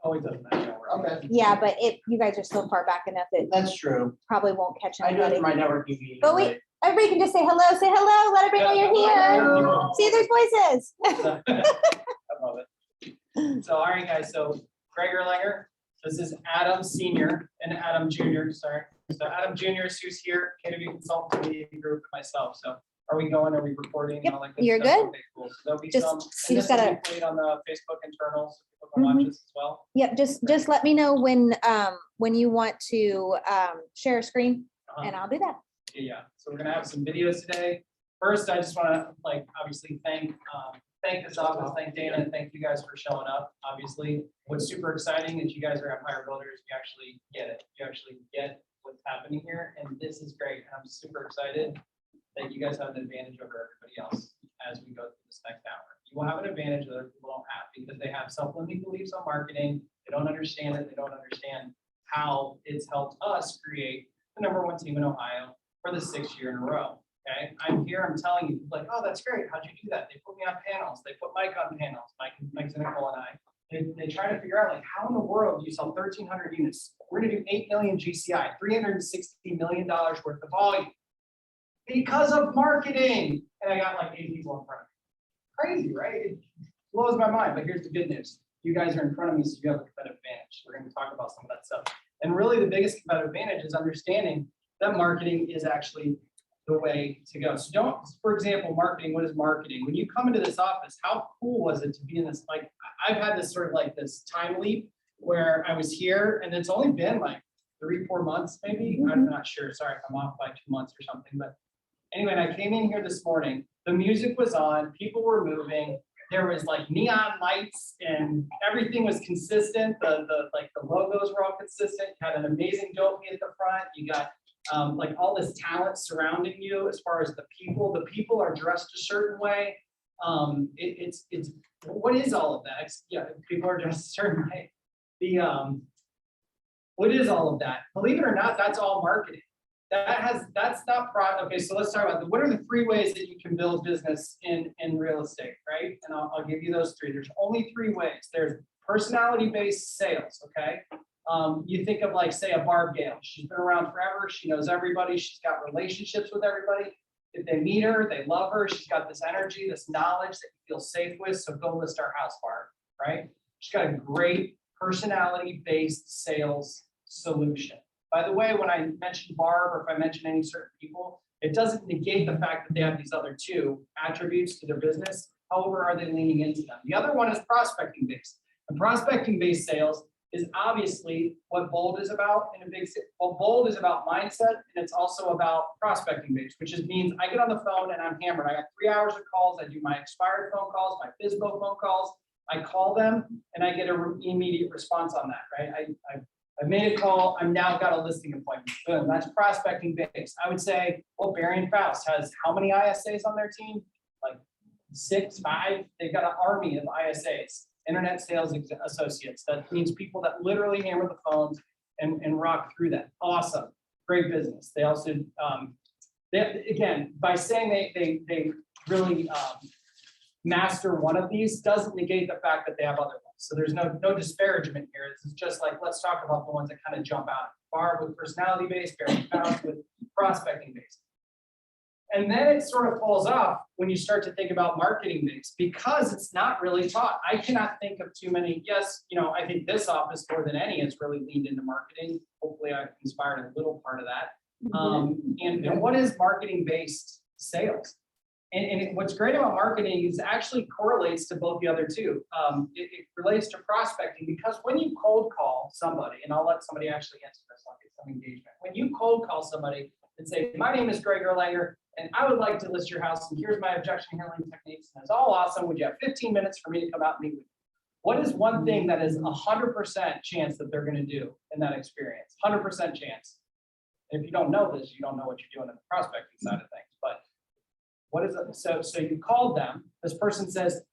Oh, it doesn't matter. Okay. Yeah, but you guys are so far back enough that That's true. probably won't catch I do it anybody. for my networking meeting. But wait, everybody can just say hello, let everybody know you're here. Hello. See their voices. I love it. So, all right, guys, so Greg Erlanger, this is Adam Senior and Adam Junior, sorry. So Adam Junior is who's here, KW Consultant Media Group, myself. So are we recording? and Yep, all that good you're stuff? good. Okay, cool. So there'll be Just- some, you and just this will be gotta- played on the Facebook internals, so people can watch this as well. Yep, just let me know when you want to share a screen and I'll do that. Yeah, so we're gonna have some videos today. First, I just wanna obviously thank this office, thank Dana, and thank you guys for showing up. Obviously, what's super exciting is you guys are Empire Builders, you actually get it. You actually get what's happening here, and this is great. I'm super excited that you guys have an advantage over everybody else as we go through this next hour. You will have an advantage that other people don't have because they have self-limiting beliefs on marketing. They don't understand it. They don't understand how it's helped us create the #1 team in Ohio for the 6th year in a row. Okay, I'm here, I'm telling you, like, oh, that's great. How'd you do that? They put me on panels. They put Mike on panels, Mike and Nicole and I. They try to figure out, like, how in the world do you sell 1,300 units? We're gonna do 8 million GCI, $360 million worth of volume because of marketing. And I got like 8 people in front of me. Crazy, right? It blows my mind, but here's the good news. You guys are in front of me, so you have a competitive advantage. We're gonna talk about some of that stuff. And really the biggest competitive advantage is understanding that marketing is actually the way to go. So don't, for example, marketing, what is marketing? When you come into this office, how cool was it to be in this, like, I've had this sort of like this time leap where I was here and it's only been like 3-4 months, maybe. I'm not sure, sorry if I'm off by 2 months or something, but anyway, I came in here this morning, the music was on, people were moving, there was like neon lights and everything was consistent. The logos were all consistent. You had an amazing Dolby at the front. You got like all this talent surrounding you as far as the people are dressed a certain way. It's what is all of that? Yeah, people are dressed a certain way. What is all of that? Believe it or not, that's all marketing. That's not okay, so let's talk about what are the 3 ways that you can build business in real estate, right? And I'll give you those 3. There's only 3 ways. There's personality-based sales, okay? You think of like, say, a Barb Gale. She's been around forever. She knows everybody. She's got relationships with everybody. If they meet her, they love her. She's got this energy, this knowledge that you feel safe with. So go list our house, Barb, right? She's got a great personality-based sales solution. By the way, when I mention Barb or if I mention any certain people, it doesn't negate the fact that they have these other 2 attributes to their business. However, are they leaning into them? The other one is prospecting-based. And prospecting-based sales is obviously what Bold is about in a big city. Well, Bold is about mindset and it's also about prospecting based, which just means I get on the phone and I'm hammered. I got 3 hours of calls. I do my expired phone calls, my FISBO phone calls. I call them and I get an immediate response on that, right? I've made a call. I'm now got a listing appointment. Boom, that's prospecting based. I would say, well, Barry and Faust has how many ISAs on their team? Like 6, 5. They've got an army of ISAs. Internet sales associates. That means people that literally hammer the phones and rock through that. Awesome, great business. They also, again, by saying they really master one of these doesn't negate the fact that they have other ones. So there's no disparagement here. This is just like, let's talk about the ones that kind of jump out. Barb with personality based, Barry Faust with prospecting based. And then it sort of falls off when you start to think about marketing based because it's not really taught. I cannot think of too many. Yes, I think this office more than any has really leaned into marketing. Hopefully I've inspired a little part of that. And what is marketing based sales? And what's great about marketing is it actually correlates to both the other 2. It relates to prospecting because when you cold call somebody, and I'll let somebody actually answer this, I'll get some engagement. When you cold call somebody and say, my name is Greg Erlanger, and I would like to list your house, and here's my objection handling techniques, and it's all awesome. Would you have 15 minutes for me to come out and meet with you? What is one thing that is 100% chance that they're going to do in that experience? 100% chance. And if you don't know this, you don't know what you're doing in the prospecting side of things. But what is it? So you called them. This person says,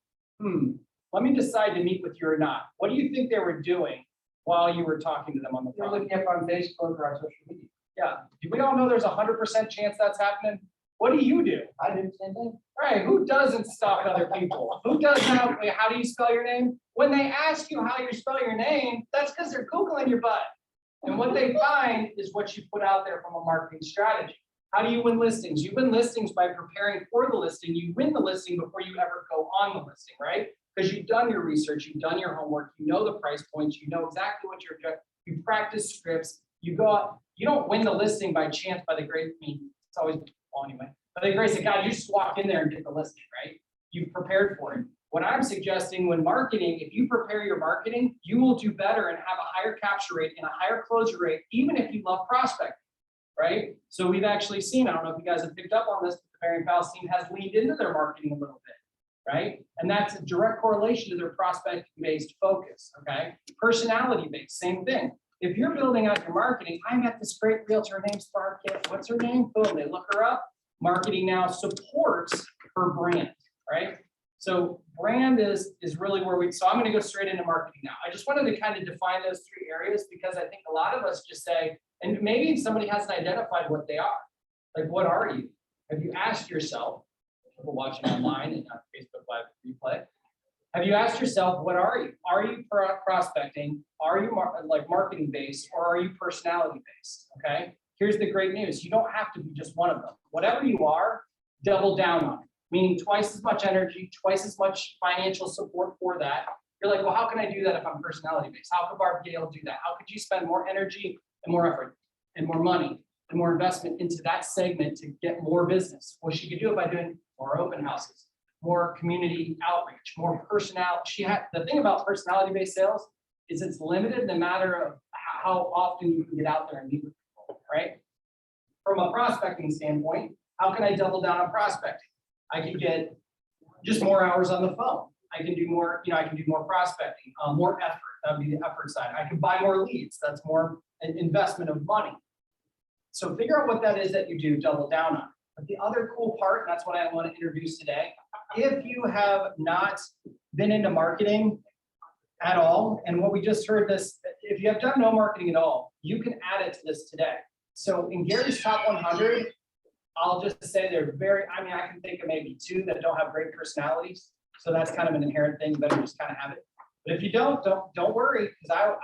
let me decide to meet with you or not. What do you think they were doing while you were talking to them on the phone? You're looking up on Facebook or on social media. Yeah. Do we all know there's 100% chance that's happening? What do you do? I do the same thing. Right, who doesn't stalk other people? Who does not, wait, how do you spell your name? When they ask you how you spell your name, that's because they're Googling your butt. And what they find is what you put out there from a marketing strategy. How do you win listings? You win listings by preparing for the listing. You win the listing before you ever go on the listing, right? Because you've done your research, you've done your homework, you know the price points, you know exactly what you're doing. You practice scripts, you go out, you don't win the listing by chance by the grace, I mean, it's always, well, anyway, by the grace of God, you just walk in there and get the listing, right? You've prepared for it. What I'm suggesting when marketing, if you prepare your marketing, you will do better and have a higher capture rate and a higher closure rate, even if you love prospecting, right? So we've actually seen, I don't know if you guys have picked up on this, but the Marion Fowles team has leaned into their marketing a little bit, right? And that's a direct correlation to their prospect-based focus, okay? Personality-based, same thing. If you're building out your marketing, I met this great realtor named Sparkit. What's her name? Boom, they look her up. Marketing now supports her brand, right? So brand is really where so I'm going to go straight into marketing now. I just wanted to kind of define those three areas because I think a lot of us just say, and maybe somebody hasn't identified what they are. Like, what are you? Have you asked yourself, people watching online and on Facebook Live replay, have you asked yourself, what are you? Are you prospecting? Are you like marketing based or are you personality based? Okay. Here's the great news. You don't have to be just one of them. Whatever you are, double down on it. Meaning twice as much energy, twice as much financial support for that. You're like, well, how can I do that if I'm personality based? How could Barb Gale do that? How could you spend more energy and more effort and more money and more investment into that segment to get more business? Well, she could do it by doing more open houses, more community outreach, more personality. The thing about personality based sales is it's limited in the matter of how often you can get out there and meet with people, right? From a prospecting standpoint, how can I double down on prospecting? I can get just more hours on the phone. I can do more, I can do more prospecting, more effort. That would be the effort side. I can buy more leads. That's more an investment of money. So figure out what that is that you do, double down on. But the other cool part, and that's what I want to introduce today, if you have not been into marketing at all, and what we just heard this, if you have done no marketing at all, you can add it to this today. So in Gary's top 100, I'll just say they're I can think of maybe two that don't have great personalities. So that's kind of an inherent thing, you better just kind of have it. But if you don't worry, because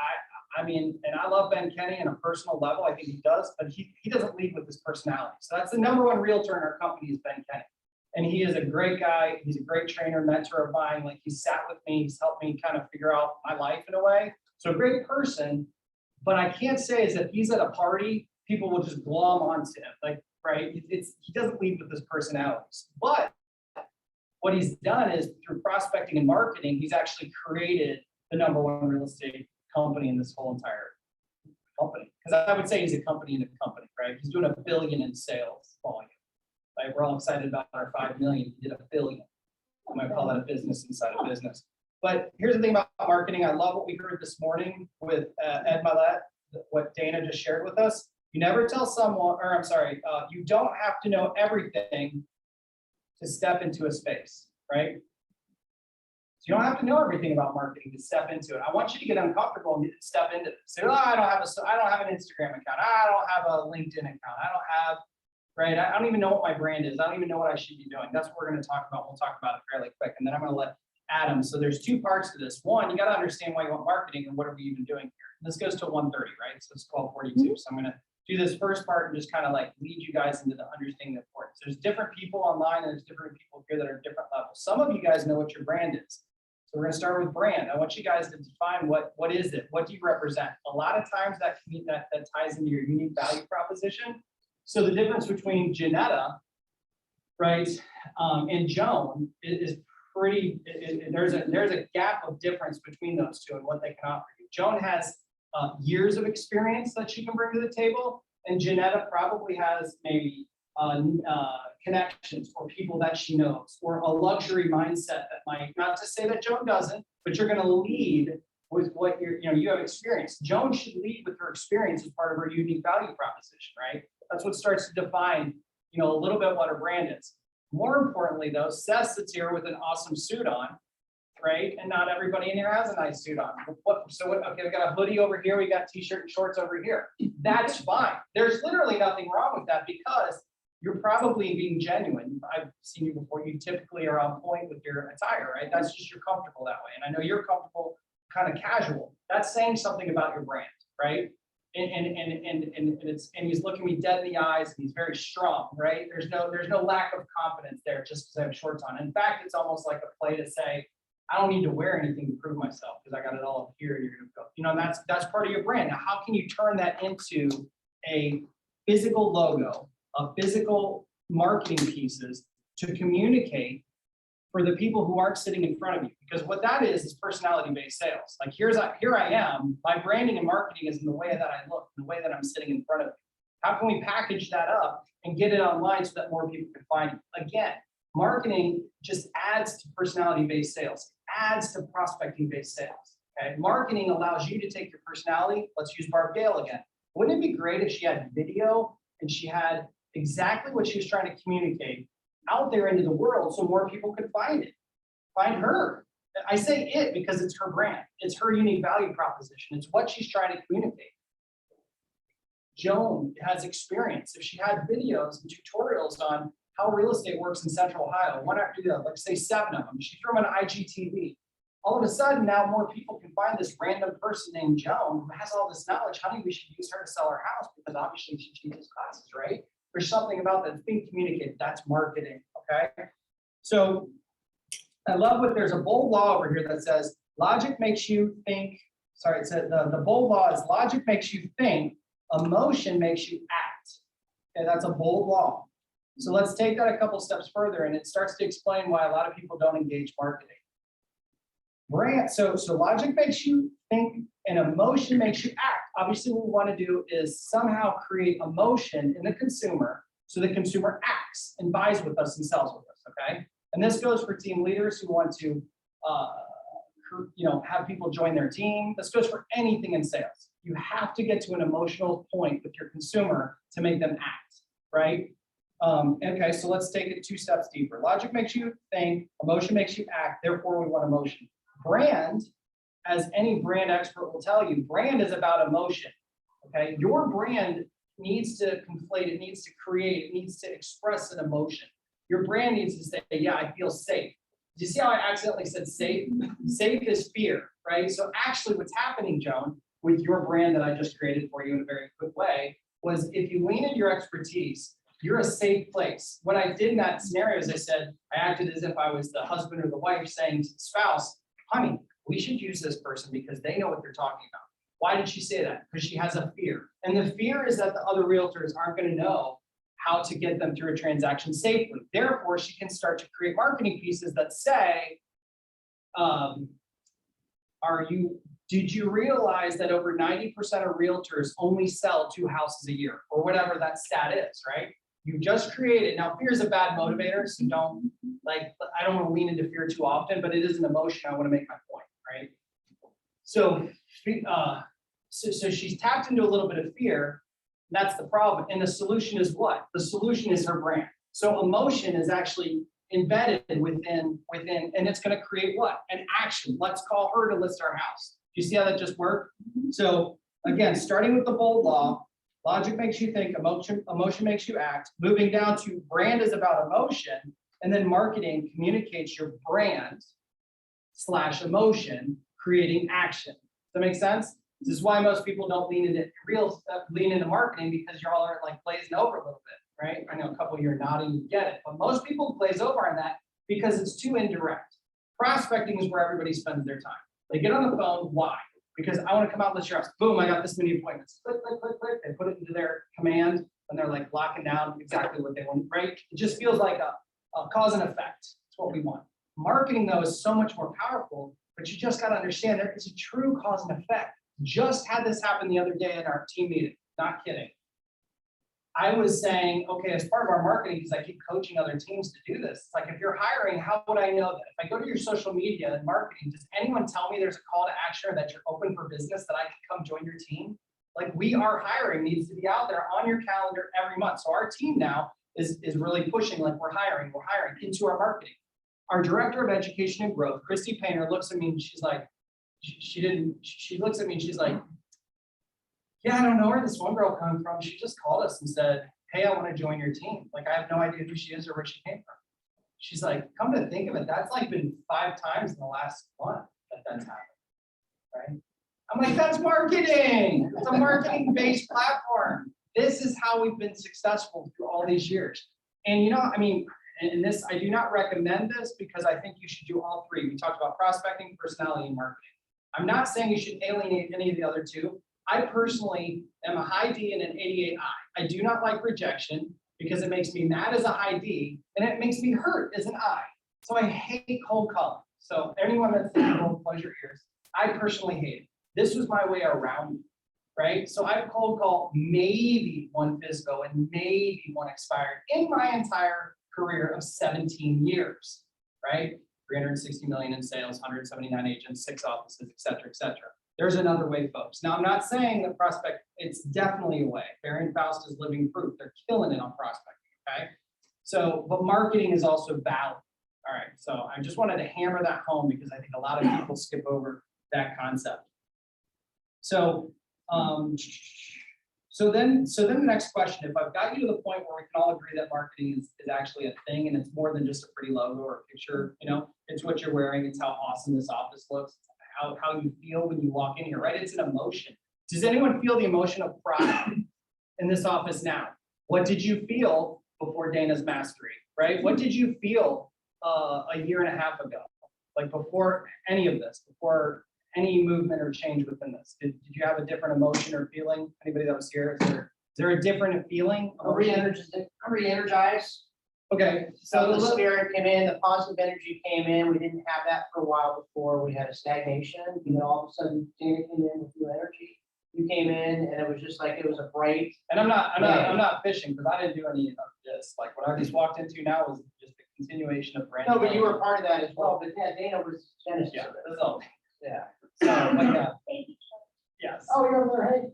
I mean, and I love Ben Kenny on a personal level, I think he does, but he doesn't lead with his personality. So that's the #1 realtor in our company is Ben Kenny. And he is a great guy. He's a great trainer, mentor of mine. Like he's sat with me, he's helped me kind of figure out my life in a way. So a great person, but I can't say is if he's at a party, people will just glom onto him. Like, right? He doesn't lead with his personalities. But what he's done is through prospecting and marketing, he's actually created the #1 real estate company in this whole entire company. Because I would say he's a company in a company, right? He's doing $1 billion in sales volume. Right? We're all excited about our 5 million. He did $1 billion. I might call that a business inside a business. But here's the thing about marketing. I love what we heard this morning with Ed Milet, what Dana just shared with us. You never tell someone, or I'm sorry, you don't have to know everything to step into a space, right? So you don't have to know everything about marketing to step into it. I want you to get uncomfortable and step into it. Say, oh, I don't have an Instagram account. I don't have a LinkedIn account. I don't have, right? I don't even know what my brand is. I don't even know what I should be doing. That's what we're going to talk about. We'll talk about it fairly quick. And then I'm going to let Adam. So there's two parts to this. One, you got to understand why you want marketing and what are we even doing here. This goes to 1:30, right? So it's 12:42. So I'm going to do this first part and just kind of like lead you guys into the understanding the importance. There's different people online and there's different people here that are different levels. Some of you guys know what your brand is. So we're going to start with brand. I want you guys to define what is it? What do you represent? A lot of times that ties into your unique value proposition. So the difference between Janetta, right, and Joan is pretty, there's a gap of difference between those two and what they can offer you. Joan has years of experience that she can bring to the table, and Janetta probably has maybe connections or people that she knows, or a luxury mindset that might, not to say that Joan doesn't, but you're going to lead with what you have experience. Joan should lead with her experience as part of her unique value proposition, right? That's what starts to define, a little bit what her brand is. More importantly, though, Seth sits here with an awesome suit on, right? And not everybody in here has a nice suit on. Okay, we got a hoodie over here. We got t-shirt and shorts over here. That's fine. There's literally nothing wrong with that because you're probably being genuine. I've seen you before. You typically are on point with your attire, right? That's just you're comfortable that way. And I know you're comfortable kind of casual. That's saying something about your brand, right? And he's looking me dead in the eyes and he's very strong, right? There's no lack of confidence there just because I have shorts on. In fact, it's almost like a play to say, I don't need to wear anything to prove myself because I got it all up here and you're gonna go. You know, that's part of your brand. Now, how can you turn that into a physical logo, a physical marketing pieces to communicate for the people who aren't sitting in front of you? Because what that is personality-based sales. Like here I am, my branding and marketing is in the way that I look, in the way that I'm sitting in front of you. How can we package that up and get it online so that more people can find it? Again, marketing just adds to personality-based sales, adds to prospecting-based sales. Okay, marketing allows you to take your personality. Let's use Barb Gale again. Wouldn't it be great if she had video and she had exactly what she was trying to communicate out there into the world so more people could find it, find her? I say it because it's her brand. It's her unique value proposition. It's what she's trying to communicate. Joan has experience. If she had videos and tutorials on how real estate works in Central Ohio, one after the other, like say 7 of them, she threw them on IGTV. All of a sudden, now more people can find this random person named Joan who has all this knowledge. Honey, we should use her to sell our house because obviously she teaches classes, right? There's something about that being communicated. That's marketing, okay? So I love what there's a bold law over here that says logic makes you think. Sorry, it said the bold law is logic makes you think, emotion makes you act. Okay, that's a bold law. So let's take that a couple steps further, and it starts to explain why a lot of people don't engage marketing. Brand, so logic makes you think and emotion makes you act. Obviously, what we want to do is somehow create emotion in the consumer so the consumer acts and buys with us and sells with us, okay? And this goes for team leaders who want to have people join their team. This goes for anything in sales. You have to get to an emotional point with your consumer to make them act, right? Okay, so let's take it 2 steps deeper. Logic makes you think, emotion makes you act, therefore we want emotion. Brand, as any brand expert will tell you, brand is about emotion, okay? Your brand needs to conflate, it needs to create, it needs to express an emotion. Your brand needs to say, yeah, I feel safe. Do you see how I accidentally said safe? Safe is fear, right? So actually what's happening, Joan, with your brand that I just created for you in a very quick way, was if you lean into your expertise, you're a safe place. What I did in that scenario is I said, I acted as if I was the husband or the wife saying to the spouse, honey, we should use this person because they know what they're talking about. Why did she say that? Because she has a fear. And the fear is that the other realtors aren't going to know how to get them through a transaction safely. Therefore, she can start to create marketing pieces that say, did you realize that over 90% of realtors only sell 2 houses a year, or whatever that stat is, right? You just created, now fear is a bad motivator, so I don't want to lean into fear too often, but it is an emotion. I want to make my point, right? So she's tapped into a little bit of fear. That's the problem. And the solution is what? The solution is her brand. So emotion is actually embedded within, and it's going to create what? An action. Let's call her to list our house. Do you see how that just worked? So again, starting with the bold law, logic makes you think, emotion makes you act. Moving down to brand is about emotion, and then marketing communicates your brand / emotion, creating action. Does that make sense? This is why most people don't lean into marketing, because you're all like glazing over a little bit, right? I know a couple of you are nodding, you get it, but most people glaze over on that because it's too indirect. Prospecting is where everybody spends their time. They get on the phone, why? Because I want to come out and list your house. Boom, I got this many appointments. Click, click, click, click. They put it into their command and they're like locking down exactly what they want, right? It just feels like a cause and effect. That's what we want. Marketing, though, is so much more powerful, but you just got to understand there is a true cause and effect. Just had this happen the other day in our team meeting. Not kidding. I was saying, okay, as part of our marketing, because I keep coaching other teams to do this, it's like if you're hiring, how would I know that? If I go to your social media and marketing, does anyone tell me there's a call to action or that you're open for business that I can come join your team? Like, we are hiring needs to be out there on your calendar every month. So our team now is really pushing, like we're hiring into our marketing. Our director of education and growth, Christy Painter, looks at me and she's like, she looks at me and she's like, yeah, I don't know where this one girl coming from. She just called us and said, hey, I want to join your team. Like, I have no idea who she is or where she came from. She's like, come to think of it, that's like been 5 times in the last month that's happened, right? I'm like, that's marketing. It's a marketing-based platform. This is how we've been successful through all these years. And you know, I mean, and this, I do not recommend this because I think you should do all 3. We talked about prospecting, personality, and marketing. I'm not saying you should alienate any of the other 2. I personally am a high D and an 88 I. I do not like rejection because it makes me mad as a high D and it makes me hurt as an I. So I hate cold calling. So anyone that's will close your ears. I personally hate it. This was my way around it, right? So I've cold called maybe 1 FISBO and maybe 1 expired in my entire career of 17 years, right? 360 million in sales, 179 agents, 6 offices, et cetera, et cetera. There's another way, folks. Now, I'm not saying that prospect, it's definitely a way. Barry and Faust is living proof. They're killing it on prospecting, okay? So, but marketing is also valid. All right, so I just wanted to hammer that home because I think a lot of people skip over that concept. So, so then the next question, if I've got you to the point where we can all agree that marketing is actually a thing and it's more than just a pretty logo or a picture, you know, it's what you're wearing, it's how awesome this office looks, how you feel when you walk in here, right? It's an emotion. Does anyone feel the emotion of pride in this office now? What did you feel before Dana's mastery, right? What did you feel a year and a half ago? Like before any of this, before any movement or change within this? Did you have a different emotion or feeling? Anybody that was here, is there a different feeling? I'm re-energized. Okay, So so the spirit came in, the positive energy came in. We didn't have that for a while before. We had a stagnation. You know, all of a sudden, Dana came in with new energy. You came in, and it was just like it was a bright. and I'm not fishing because I didn't do any of this. Like what I just walked into now was just a continuation of brand. No, but you were part of that as well. But yeah, Dana was genesis Yeah, of it. that's all. Yeah. So like that. Yes. Oh, you're over there,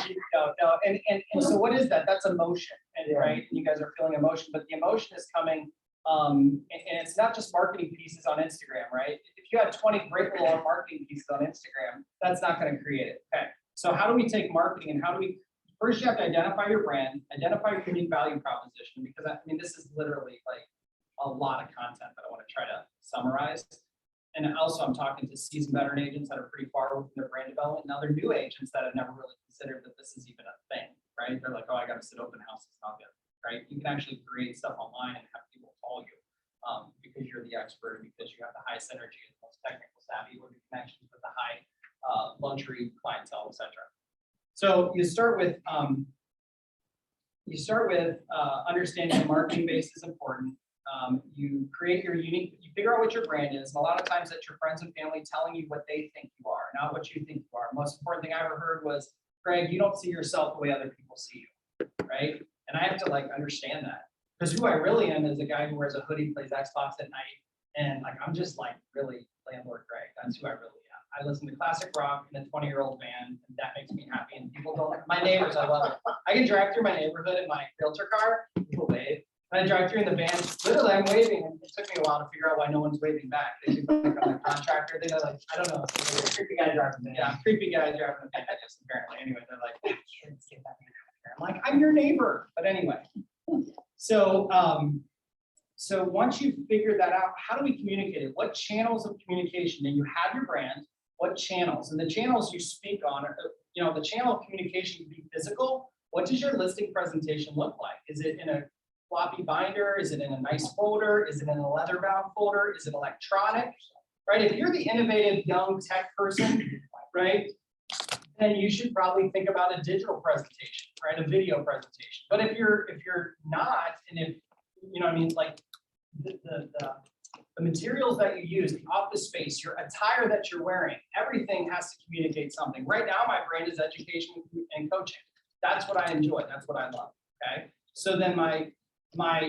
hey. No, and so what is that? That's emotion, and Yeah. right? You guys are feeling emotion, but the emotion is coming, and it's not just marketing pieces on Instagram, right? If you had 20 great little marketing pieces on Instagram, that's not going to create it. Okay. So how do we take marketing and how do we, first you have to identify your brand, identify your unique value proposition, because I mean, this is literally like a lot of content that I want to try to summarize. And also I'm talking to seasoned veteran agents that are pretty far within their brand development. Now they're new agents that have never really considered that this is even a thing, right? They're like, oh, I got to sit open houses, not good, right? You can actually create stuff online and have people call you because you're the expert, because you have the high synergy and the most technical savvy with the connections with the high luxury clientele, etc. So you start with understanding the marketing base is important. You create your unique, you figure out what your brand is. And a lot of times that's your friends and family telling you what they think you are, not what you think you are. Most important thing I ever heard was, Greg, you don't see yourself the way other people see you, right? And I have to like understand that because who I really am is a guy who wears a hoodie, plays Xbox at night. And like, I'm just like really landlord Greg. That's who I really am. I listen to classic rock in a 20-year-old van, and that makes me happy. And people don't, my neighbors, I love it. I can drive through my neighborhood in my realtor car, people wave. I drive through in the van, literally I'm waving, and it took me a while to figure out why no one's waving back. They think like I'm a contractor, they're like, I don't know. Creepy guy driving. Yeah, creepy guy driving the van, I guess, apparently. Anyway, they're like, "Ah, kids, get that man out of here." I'm like, I'm your neighbor. But anyway, so so once you figure that out, how do we communicate it? What channels of communication? And you have your brand, what channels? And the channels you speak on, you know, the channel of communication can be physical. What does your listing presentation look like? Is it in a floppy binder? Is it in a nice folder? Is it in a leather bound folder? Is it electronic? Right? If you're the innovative young tech person, right, then you should probably think about a digital presentation, right? A video presentation. But if you're not, and if you know what I mean, like the materials that you use, the office space, your attire that you're wearing, everything has to communicate something. Right now, my brand is education and coaching. That's what I enjoy. That's what I love. Okay. So then my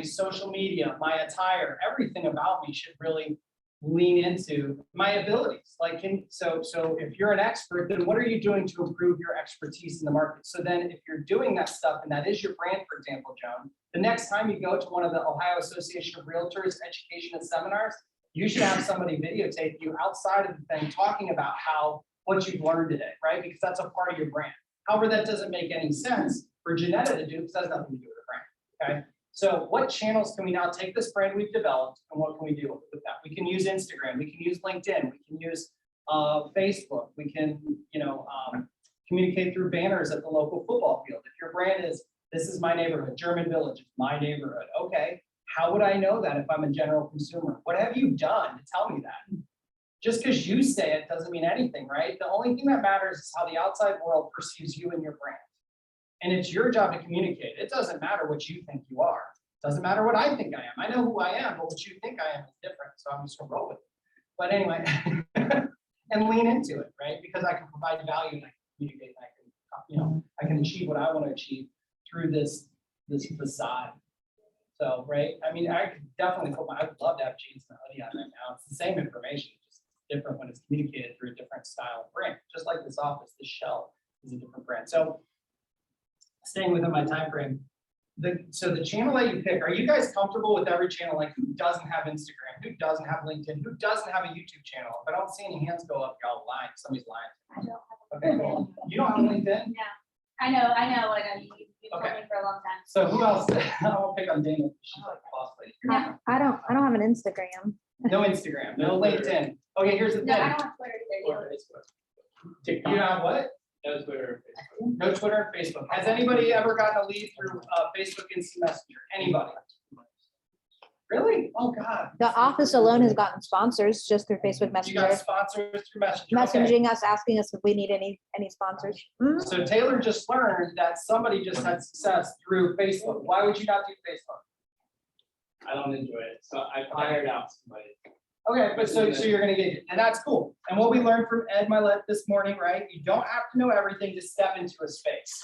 social media, my attire, everything about me should really lean into my abilities. Like, so if you're an expert, then what are you doing to improve your expertise in the market? So then if you're doing that stuff and that is your brand, for example, Joan, the next time you go to one of the Ohio Association of Realtors education and seminars, you should have somebody videotape you outside of the thing talking about what you've learned today, right? Because that's a part of your brand. However, that doesn't make any sense for Janetta to do, because that's nothing to do with her brand, okay? So what channels can we now take this brand we've developed and what can we do with that? We can use Instagram, we can use LinkedIn, we can use Facebook, we can, communicate through banners at the local football field. If your brand is, this is my neighborhood, German Village, is my neighborhood, okay. How would I know that if I'm a general consumer? What have you done to tell me that? Just because you say it doesn't mean anything, right? The only thing that matters is how the outside world perceives you and your brand. And it's your job to communicate. It doesn't matter what you think you are. It doesn't matter what I think I am. I know who I am, but what you think I am is different. So I'm just gonna roll with it. But anyway, and lean into it, right? Because I can provide value and I can communicate and I can, I can achieve what I want to achieve through this facade. So, right, I mean, I could definitely put I would love to have jeans and a hoodie on right now. It's the same information, just different when it's communicated through a different style of brand. Just like this office, this shell is a different brand. So staying within my time frame, so the channel that you pick, are you guys comfortable with every channel? Like, who doesn't have Instagram? Who doesn't have LinkedIn? Who doesn't have a YouTube channel? If I don't see any hands go up, y'all lying. Somebody's lying. I don't have Okay, cool. You don't have LinkedIn? No, I know, like, I mean, you've told Okay. me for a long time. So who else? I won't pick on Dana. She's like a boss lady. No, I don't have an Instagram. No Instagram, no LinkedIn. Okay, here's the no, I thing. don't have Twitter either. You have what? No Twitter. No Twitter, Facebook. Has anybody ever gotten a lead through Facebook Instant Messenger? Anybody? Really? Oh, God. The office alone has gotten sponsors just through Facebook You got Messenger, sponsors through Messenger. Okay. messaging us, asking us if we need any sponsors. Mhm. So Taylor just learned that somebody just had success through Facebook. Why would you not do Facebook? I don't enjoy it, so I fired out somebody. Okay, but so you're gonna get it, and that's cool. And what we learned from Ed Milet this morning, right? You don't have to know everything to step into a space,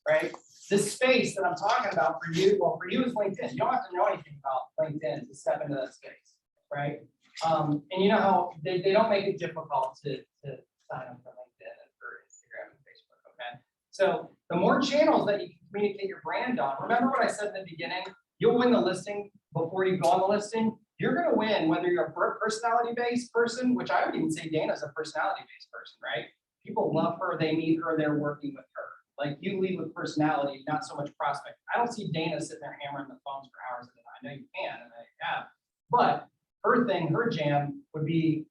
right? This space that I'm talking about for you, well, for you is LinkedIn. You don't have to know anything about LinkedIn to step into that space, right? And you know how they don't make it difficult to sign up for LinkedIn and for Instagram and Facebook, okay? So the more channels that you can communicate your brand on, remember what I said in the beginning? You'll win the listing before you go on the listing. You're gonna win whether you're a personality-based person, which I would even say Dana's a personality-based person, right? People love her, they need her, they're working with her. Like, you lead with personality, not so much prospect. I don't see Dana sitting there hammering the phones for hours at a time. I know you can, and I have. But her thing, her jam would be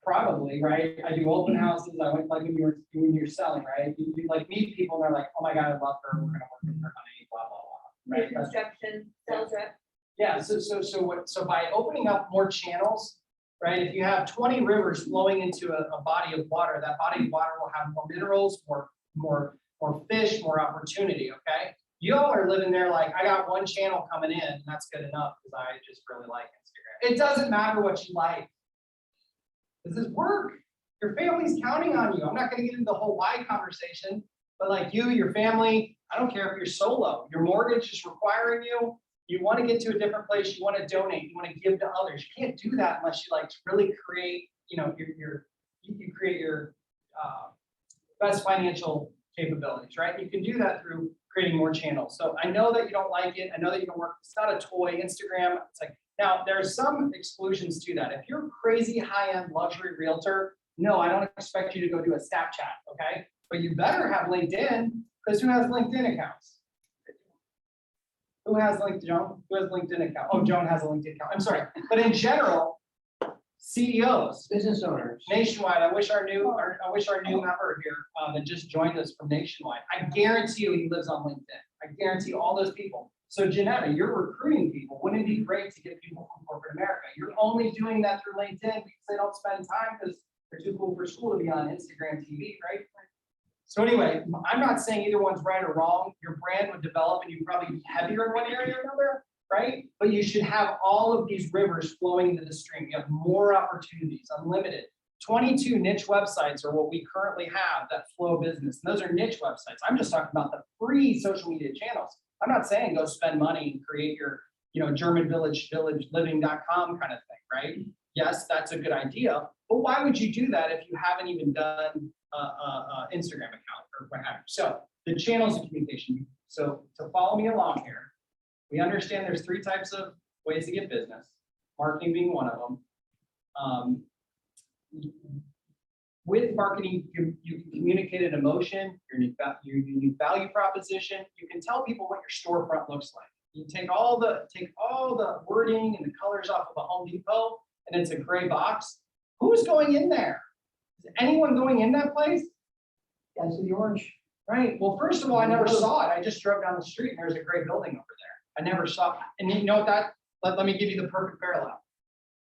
probably, right? I do open houses. I went like when you're selling, right? You like meet people and they're like, oh my God, I love her. We're gonna work with her, honey, blah, blah, blah. New Right? That's- construction, sales rep. Yeah, so by opening up more channels, right? If you have 20 rivers flowing into a body of water, that body of water will have more minerals, more fish, more opportunity, okay? You all are living there like, I got one channel coming in, and that's good enough because I just really like Instagram. It doesn't matter what you like. This is work. Your family's counting on you. I'm not gonna get into the whole why conversation, but like you, your family, I don't care if you're solo, your mortgage is requiring you. You want to get to a different place, you want to donate, you want to give to others. You can't do that unless you like to really create, you create your best financial capabilities, right? You can do that through creating more channels. So I know that you don't like it. I know that you don't work. It's not a toy. Instagram. It's like, now there are some exclusions to that. If you're a crazy high-end luxury realtor, no, I don't expect you to go do a Snapchat, okay? But you better have LinkedIn, because who has LinkedIn accounts? Who has LinkedIn? Joan? Who has LinkedIn account? Oh, Joan has a LinkedIn account. I'm sorry. But in general, CEOs, Business owners. Nationwide, I wish our new member here that just joined us from Nationwide. I guarantee you he lives on LinkedIn. I guarantee all those people. So Janetta, you're recruiting people. Wouldn't it be great to get people from corporate America? You're only doing that through LinkedIn because they don't spend time because they're too cool for school to be on Instagram TV, right? So anyway, I'm not saying either one's right or wrong. Your brand would develop and you'd probably be heavier in one area or another, right? But you should have all of these rivers flowing into the stream. You have more opportunities, unlimited. 22 niche websites are what we currently have that flow business. And those are niche websites. I'm just talking about the free social media channels. I'm not saying go spend money and create your, German living.com kind of thing, right? Yes, that's a good idea. But why would you do that if you haven't even done Instagram account or what have you? So the channels of communication. So to follow me along here, we understand there's 3 types of ways to get business, marketing being one of them. With marketing, you can communicate an emotion, your your unique value proposition. You can tell people what your storefront looks like. You take all the wording and the colors off of a Home Depot, and it's a gray box. Who's going in there? Is anyone going in that place? That's the orange. Right. Well, first of all, I never saw it. I just drove down the street and there's a gray building over there. I never saw it. And you know what that, let me give you the perfect parallel.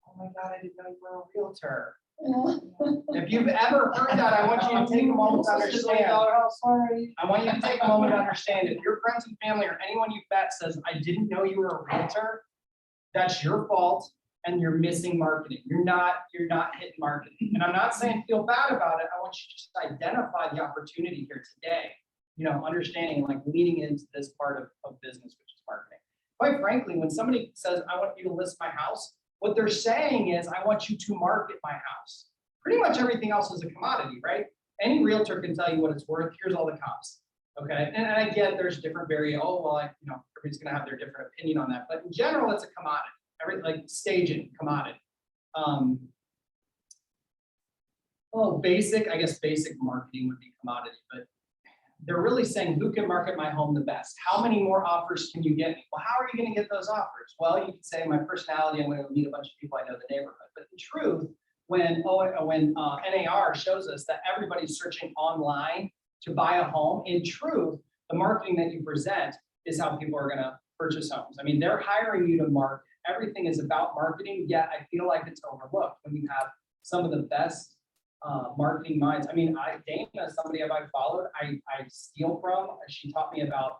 Oh my God, I didn't know you were a realtor. If you've ever heard that, I want you to take a moment to understand. I want you to take a moment to understand, if your friends and family or anyone you've met says, I didn't know you were a realtor, that's your fault and you're missing marketing. You're not hitting marketing. And I'm not saying feel bad about it. I want you to just identify the opportunity here today. You know, understanding, like leaning into this part of business, which is marketing. Quite frankly, when somebody says, I want you to list my house, what they're saying is, I want you to market my house. Pretty much everything else is a commodity, right? Any realtor can tell you what it's worth. Here's all the comps. Okay. And I get there's different everybody's going to have their different opinion on that. But in general, it's a commodity. Like staging, commodity. I guess basic marketing would be commodity, but they're really saying, who can market my home the best? How many more offers can you get me? Well, how are you going to get those offers? Well, you can say my personality, I'm going to meet a bunch of people I know in the neighborhood. But in truth, when NAR shows us that everybody's searching online to buy a home, in truth, the marketing that you present is how people are going to purchase homes. I mean, they're hiring you to market. Everything is about marketing, yet I feel like it's overlooked when you have some of the best marketing minds. I mean, Dana, somebody I've followed, I steal from. She taught me about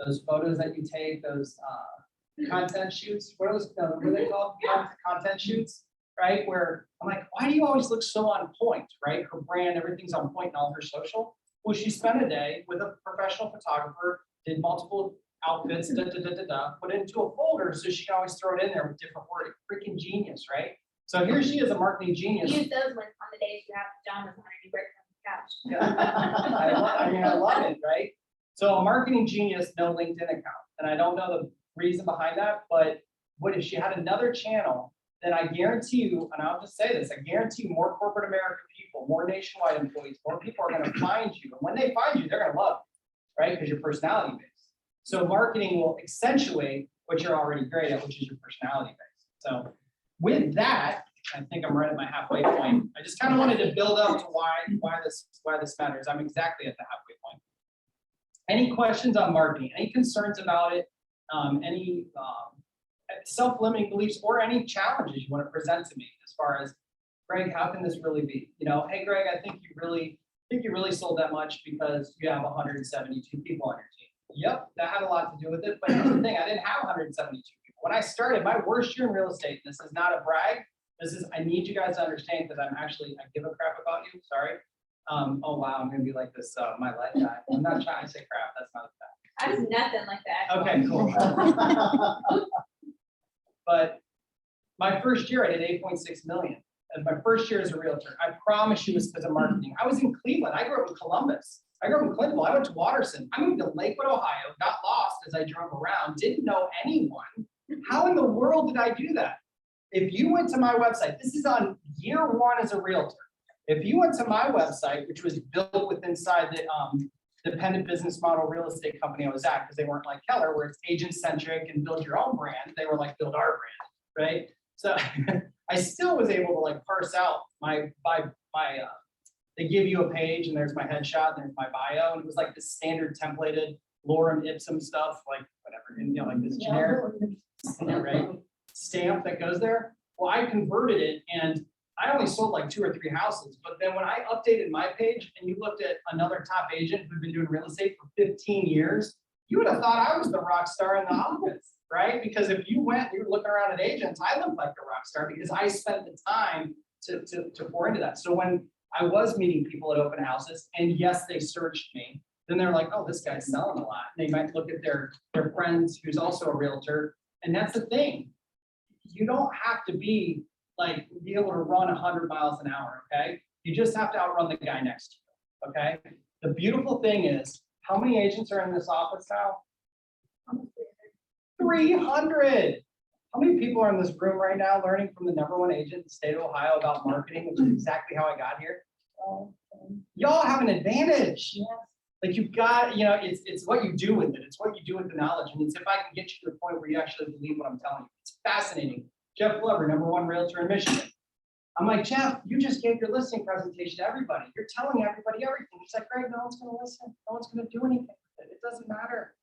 those photos that you take, those content shoots. What are they called? Content shoots, right? Where I'm like, why do you always look so on point, right? Her brand, everything's on point in all her social. Well, she spent a day with a professional photographer, did multiple outfits, put it into a folder so she can always throw it in there with different wording. Freaking genius, right? So here she is, a marketing genius. Use those when on the days you have pajamas on and you break from the couch. I love it, right? So a marketing genius, no LinkedIn account. And I don't know the reason behind that, but what if she had another channel, then I guarantee you, and I'll just say this, I guarantee you more corporate American people, more nationwide employees, more people are going to find you. And when they find you, they're going to love you, right? Because you're personality based. So marketing will accentuate what you're already great at, which is your personality based. So with that, I think I'm right at my halfway point. I just kind of wanted to build up to why this matters. I'm exactly at the halfway point. Any questions on marketing? Any concerns about it? Any self-limiting beliefs or any challenges you want to present to me as far as, Greg, how can this really be? You know, hey Greg, I think you really sold that much because you have 172 people on your team. Yep, that had a lot to do with it. But here's the thing, I didn't have 172 people. When I started, my worst year in real estate, this is not a brag. This is, I need you guys to understand because I give a crap about you. Sorry. Oh wow, I'm gonna be like this, my life guy. I'm not trying to say crap, that's not a fact. I was nothing like that. Okay, cool. But my first year, I did 8.6 million. And my first year as a realtor, I promise you it was because of marketing. I was in Cleveland. I grew up in Columbus. I grew up in Clintonville. I went to Watterson. I moved to Lakewood, Ohio, got lost as I drove around, didn't know anyone. How in the world did I do that? If you went to my website, this is on year one as a realtor. If you went to my website, which was built with inside the dependent business model real estate company I was at, because they weren't like Keller, where it's agent centric and build your own brand. They were like build our brand, right? So I still was able to like parse out they give you a page and there's my headshot and there's my bio, and it was like this standard templated lorem ipsum stuff, like whatever, and, you know, like this generic right stamp that goes there. Well, I converted it and I only sold like 2 or 3 houses, but then when I updated my page and you looked at another top agent who'd been doing real estate for 15 years, you would have thought I was the rock star in the office, right? Because if you went, you were looking around at agents, I looked like a rock star because I spent the time to pour into that. So when I was meeting people at open houses, and yes, they searched me, then they're like, oh, this guy's selling a lot. And they might look at their friends who's also a realtor. And that's the thing. You don't have to be able to run 100 miles an hour, okay? You just have to outrun the guy next to you, okay? The beautiful thing is, how many agents are in this office now? 300. How many people are in this room right now learning from the #1 agent in the state of Ohio about marketing, which is exactly how I got here? y'all have an advantage. Like you've got, it's what you do with it. It's what you do with the knowledge. And it's if I can get you to the point where you actually believe what I'm telling you. It's fascinating. Jeff Glover, #1 realtor in Michigan. I'm like, Jeff, you just gave your listing presentation to everybody. You're telling everybody everything. He's like, Greg, no one's going to listen. No one's going to do anything with it. It doesn't matter.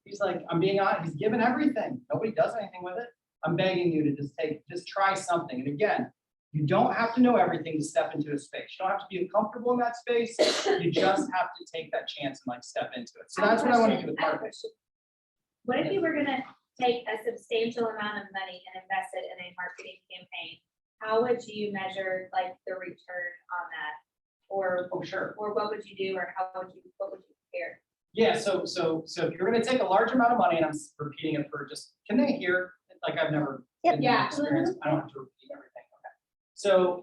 He's like, I'm being honest. He's given everything. Nobody does anything with it. I'm begging you to just try something. And again, you don't have to know everything to step into a space. You don't have to be comfortable in that space. You just have to take that chance and like step into it. So that's what I want to do with marketing. What if you were gonna take a substantial amount of money and invest it in a marketing campaign? How would you measure like the return on that? Or, Oh, sure. or what would you do, or what would you compare? Yeah, so if you're gonna take a large amount of money, and I'm repeating it for just, can they hear? Like I've never. Yep. been in that experience. I don't have to repeat everything, okay. So,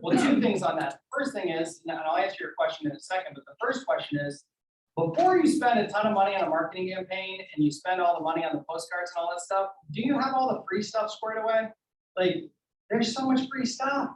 well, 2 things on that. First thing is, and I'll answer your question in a second, but the first question is, before you spend a ton of money on a marketing campaign and you spend all the money on the postcards and all that stuff, do you have all the free stuff squared away? Like, there's so much free stuff.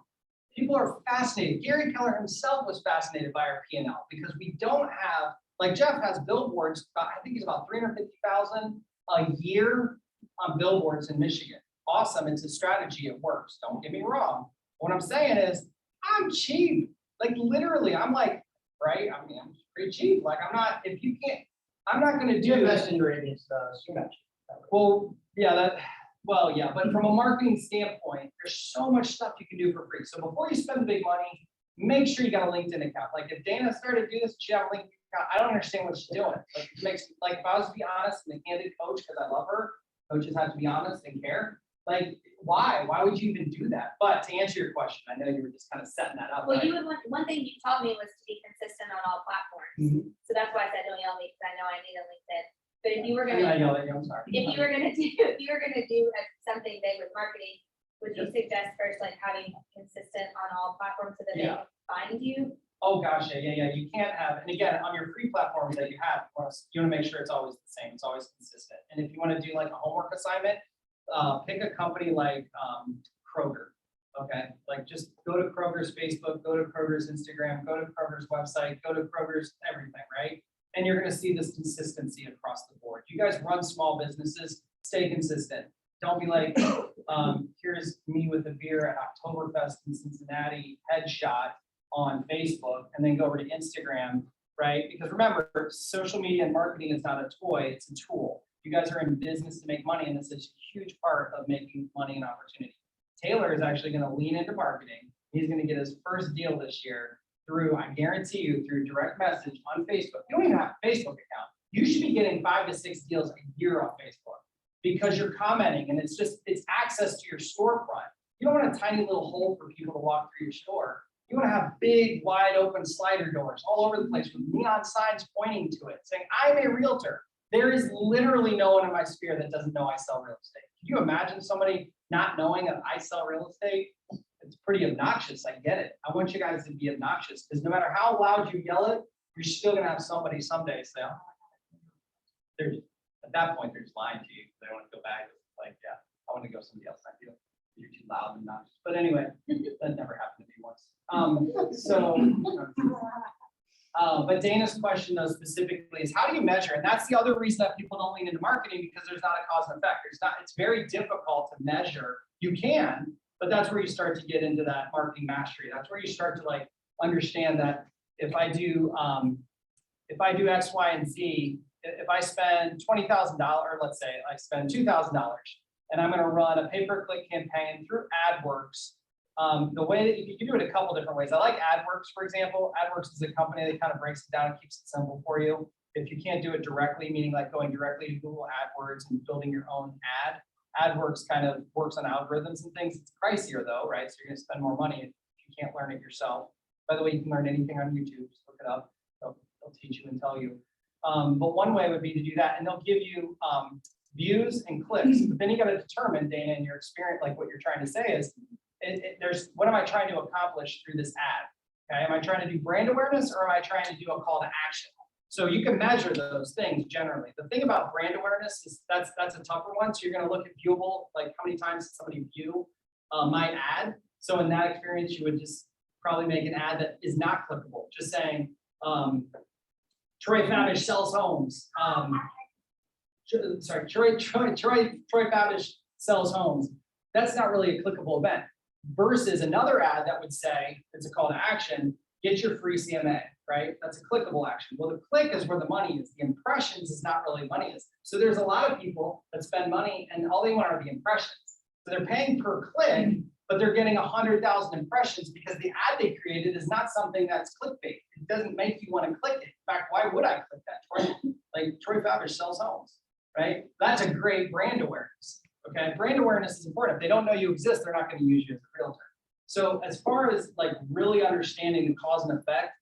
People are fascinated. Gary Keller himself was fascinated by our P&L because we don't have, like Jeff has billboards, I think he's about 350,000 a year on billboards in Michigan. Awesome, it's a strategy, it works, don't get me wrong. What I'm saying is, I'm cheap, like literally, I'm like, right, I mean, I'm pretty cheap, like I'm not, if you can't, I'm not gonna You do invest this. in radius, you're not cheap. Well, yeah, but from a marketing standpoint, there's so much stuff you can do for free. So before you spend the big money, make sure you got a LinkedIn account. Like if Dana started to do this, she have a LinkedIn account. I don't understand what she's doing. Like it makes, like if I was to be honest and a candid coach, because I love her, coaches have to be honest and care. Like, why? Why would you even do that? But to answer your question, I know you were just kind of setting that up. Well, right? you would want, one thing you taught me was to be consistent on all platforms. Mhm. So that's why I said don't yell at me, because I know I need a LinkedIn. But if you were Yeah, I gonna, know that, I'm sorry. if you were gonna do something big with marketing, would you suggest first like having consistent on all platforms so that they Yeah. can find you? Oh, gosh, yeah. You can't have, and again, on your free platforms that you have, you want to make sure it's always the same, it's always consistent. And if you want to do like a homework assignment, pick a company like Kroger, okay? Like just go to Kroger's Facebook, go to Kroger's Instagram, go to Kroger's website, go to Kroger's everything, right? And you're gonna see this consistency across the board. You guys run small businesses, stay consistent. Don't be like, here's me with a beer at Oktoberfest in Cincinnati, headshot on Facebook, and then go over to Instagram, right? Because remember, social media and marketing is not a toy, it's a tool. You guys are in business to make money, and this is a huge part of making money and opportunity. Taylor is actually gonna lean into marketing. He's gonna get his first deal this year through, I guarantee you, through direct message on Facebook. You don't even have a Facebook account. You should be getting 5 to 6 deals a year on Facebook because you're commenting and it's access to your storefront. You don't want a tiny little hole for people to walk through your store. You want to have big, wide open slider doors all over the place with neon signs pointing to it, saying, I'm a realtor. There is literally no one in my sphere that doesn't know I sell real estate. Can you imagine somebody not knowing that I sell real estate? It's pretty obnoxious. I get it. I want you guys to be obnoxious because no matter how loud you yell it, you're still going to have somebody someday say, oh, there's, at that point, they're just lying to you. They want to go back. Like, yeah, I want to go somebody else. I feel you're too loud and obnoxious. But anyway, that never happened to me once. But Dana's question though specifically is how do you measure? And that's the other reason that people don't lean into marketing because there's not a cause and effect. It's very difficult to measure. You can, but that's where you start to get into that marketing mastery. That's where you start to like understand that if I do X, Y, and Z, if I spend $20,000, let's say I spend $2,000, and I'm going to run a pay-per-click campaign through AdWorks. The way that you can do it a couple different ways. I like AdWorks, for example. AdWorks is a company that kind of breaks it down and keeps it simple for you. If you can't do it directly, meaning like going directly to Google AdWords and building your own ad, AdWorks kind of works on algorithms and things. It's pricier though, right? So you're going to spend more money if you can't learn it yourself. By the way, you can learn anything on YouTube. Just look it up. They'll teach you and tell you. But one way would be to do that, and they'll give you views and clicks. But then you got to determine, Dana, in your experience, like what you're trying to say is, there's what am I trying to accomplish through this ad? Okay, am I trying to do brand awareness or am I trying to do a call to action? So you can measure those things generally. The thing about brand awareness is that's a tougher one. So you're going to look at viewable, like how many times did somebody view my ad? So in that experience, you would just probably make an ad that is not clickable, just saying, Troy Fabish sells homes. Troy Fabish sells homes. That's not really a clickable event. Versus another ad that would say, it's a call to action, get your free CMA, right? That's a clickable action. Well, the click is where the money is. The impressions is not really money is. So there's a lot of people that spend money and all they want are the impressions. So they're paying per click, but they're getting 100,000 impressions because the ad they created is not something that's clickbait. It doesn't make you want to click it. In fact, why would I click that? Troy Fabish sells homes, right? That's a great brand awareness. Okay, brand awareness is important. If they don't know you exist, they're not going to use you as a realtor. So as far as like really understanding the cause and effect,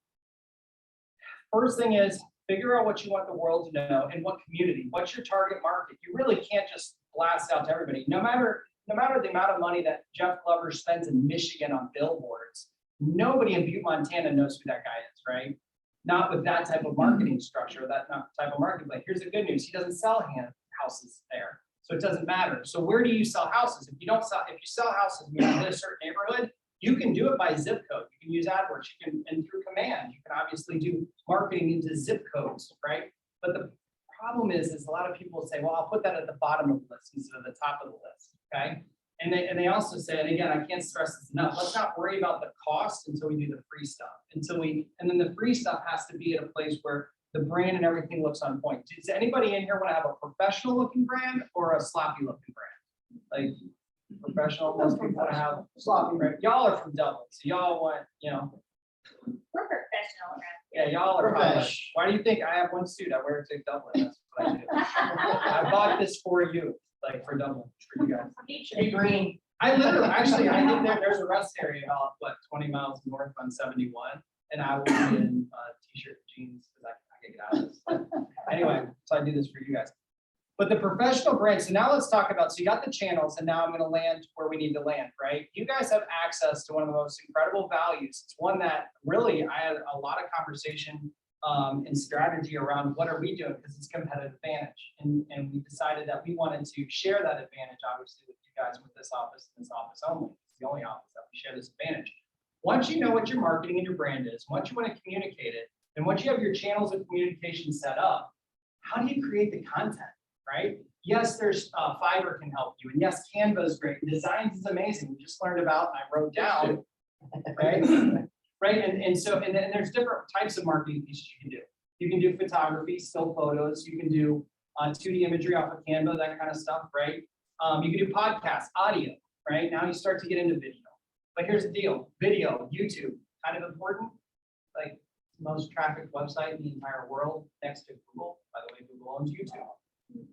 first thing is figure out what you want the world to know and what community, what's your target market. You really can't just blast out to everybody. No matter the amount of money that Jeff Glover spends in Michigan on billboards, nobody in Butte, Montana knows who that guy is, right? Not with that type of marketing structure, that type of marketing. But here's the good news: he doesn't sell houses there. So it doesn't matter. So where do you sell houses? If you sell houses in a certain neighborhood, you can do it by zip code. You can use AdWords. You can, and through command, you can obviously do marketing into zip codes, right? But the problem is a lot of people say, well, I'll put that at the bottom of the list instead of the top of the list, okay? And they also say, and again, I can't stress this enough, let's not worry about the cost until we do the free stuff. And then the free stuff has to be at a place where the brand and everything looks on point. Does anybody in here want to have a professional looking brand or a sloppy looking brand? Like professional, most people want to have sloppy brand. y'all are from Dublin, so y'all want, We're professional around yeah, y'all are Profesh. polished. Why do you think I have one suit? I wear it to Dublin. That's what I do. I bought this for you, like for Dublin, for you guys. Should be green. I literally, actually, I think there's a rest area about, 20 miles north on 71, and I will be in t-shirt and jeans because I can get out of this. Anyway, so I do this for you guys. But the professional brand, so now let's talk about, so you got the channels, and now I'm gonna land where we need to land, right? You guys have access to one of the most incredible values. It's one that really, I had a lot of conversation and strategy around what are we doing, because it's competitive advantage. And we decided that we wanted to share that advantage, obviously, with you guys with this office and this office only. It's the only office that we share this advantage. Once you know what your marketing and your brand is, once you want to communicate it, and once you have your channels of communication set up, how do you create the content, right? Yes, there's Fiverr can help you, and yes, Canva is great. Designs is amazing. We just learned about, and I wrote down, right? Right, and then there's different types of marketing pieces you can do. You can do photography, still photos. You can do 2D imagery off of Canva, that kind of stuff, right? You can do podcasts, audio, right? Now you start to get into video. But here's the deal: video, YouTube, kind of important. Like most trafficked website in the entire world, next to Google. By the way, Google owns YouTube.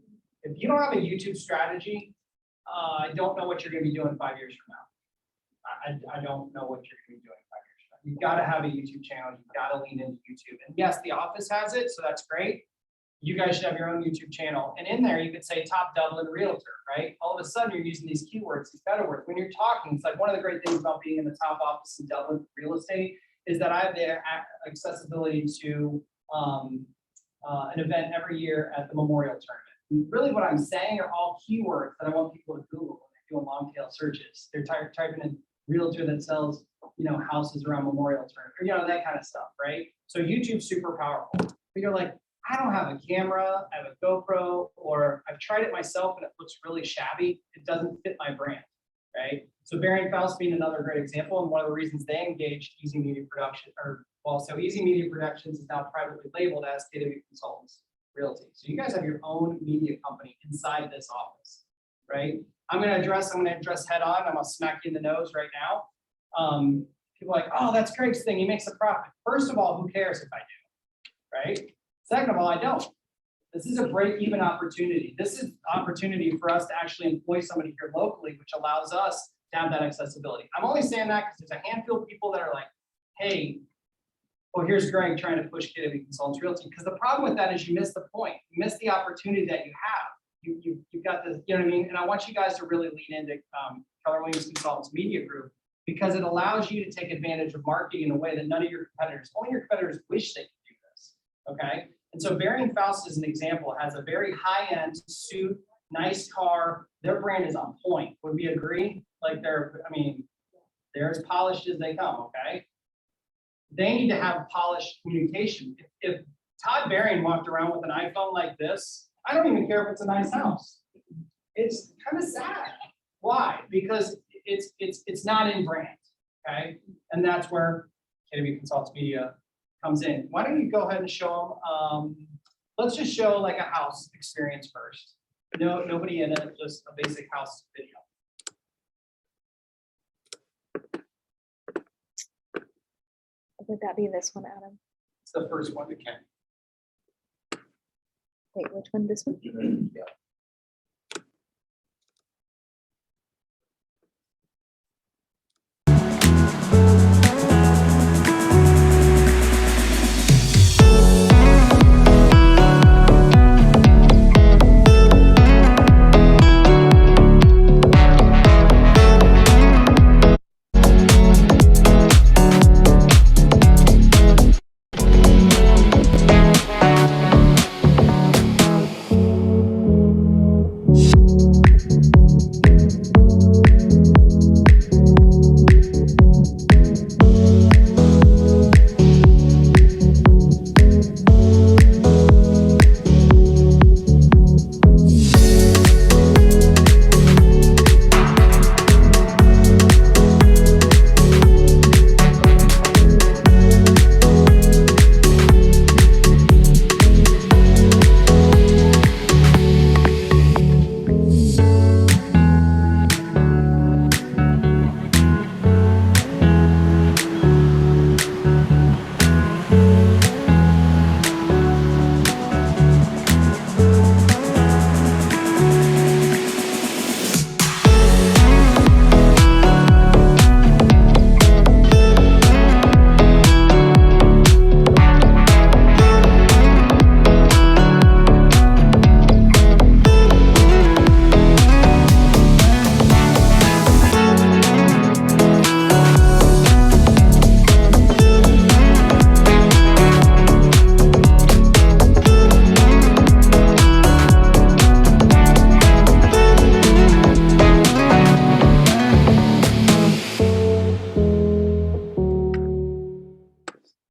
If you don't have a YouTube strategy, I don't know what you're going to be doing 5 years from now. I don't know what you're going to be doing 5 years from now. You've got to have a YouTube channel. You've got to lean into YouTube. And yes, the office has it, so that's great. You guys should have your own YouTube channel. And in there, you could say top Dublin realtor, right? All of a sudden, you're using these keywords, these better words. When you're talking, it's like one of the great things about being in the top office in Dublin real estate is that I have the accessibility to an event every year at the Memorial Tournament. And really what I'm saying are all keywords that I want people to Google when they're doing long tail searches. They're typing in realtor that sells, houses around Memorial Tournament, or, that kind of stuff, right? So YouTube's super powerful. But you're like, I don't have a camera, I have a GoPro, or I've tried it myself and it looks really shabby. It doesn't fit my brand, right? So Bearing Faust being another great example, and one of the reasons they engaged Easy Media Production, so Easy Media Productions is now privately labeled as KW Consultants Realty. So you guys have your own media company inside this office, right? I'm going to address head on. I'm going to smack you in the nose right now. People are like, oh, that's Craig's thing. He makes a profit. First of all, who cares if I do, right? Second of all, I don't. This is a break-even opportunity. This is opportunity for us to actually employ somebody here locally, which allows us to have that accessibility. I'm only saying that because there's a handful of people that are like, hey, well, here's Greg trying to push KW Consultants Realty. Because the problem with that is you miss the point. You miss the opportunity that you have. You've got this, you know what I mean? And I want you guys to really lean into Keller Williams Consultants Media Group, because it allows you to take advantage of marketing in a way that none of your competitors, only your competitors wish they could do this, okay? And so Bearing Faust, as an example, has a very high-end suit, nice car. Their brand is on point. Would we agree? Like they're as polished as they come, okay? they need to have polished communication. If Todd Barron walked around with an iPhone like this, I don't even care if it's a nice house. It's kind of sad. Why? Because it's not in brand, okay? And that's where KW Consults Media comes in. Why don't you go ahead and show them, let's just show like a house experience first. No, nobody in it, just a basic house video. Would that be this one, Adam? It's the first one that can. Wait, which one? This one? Yeah.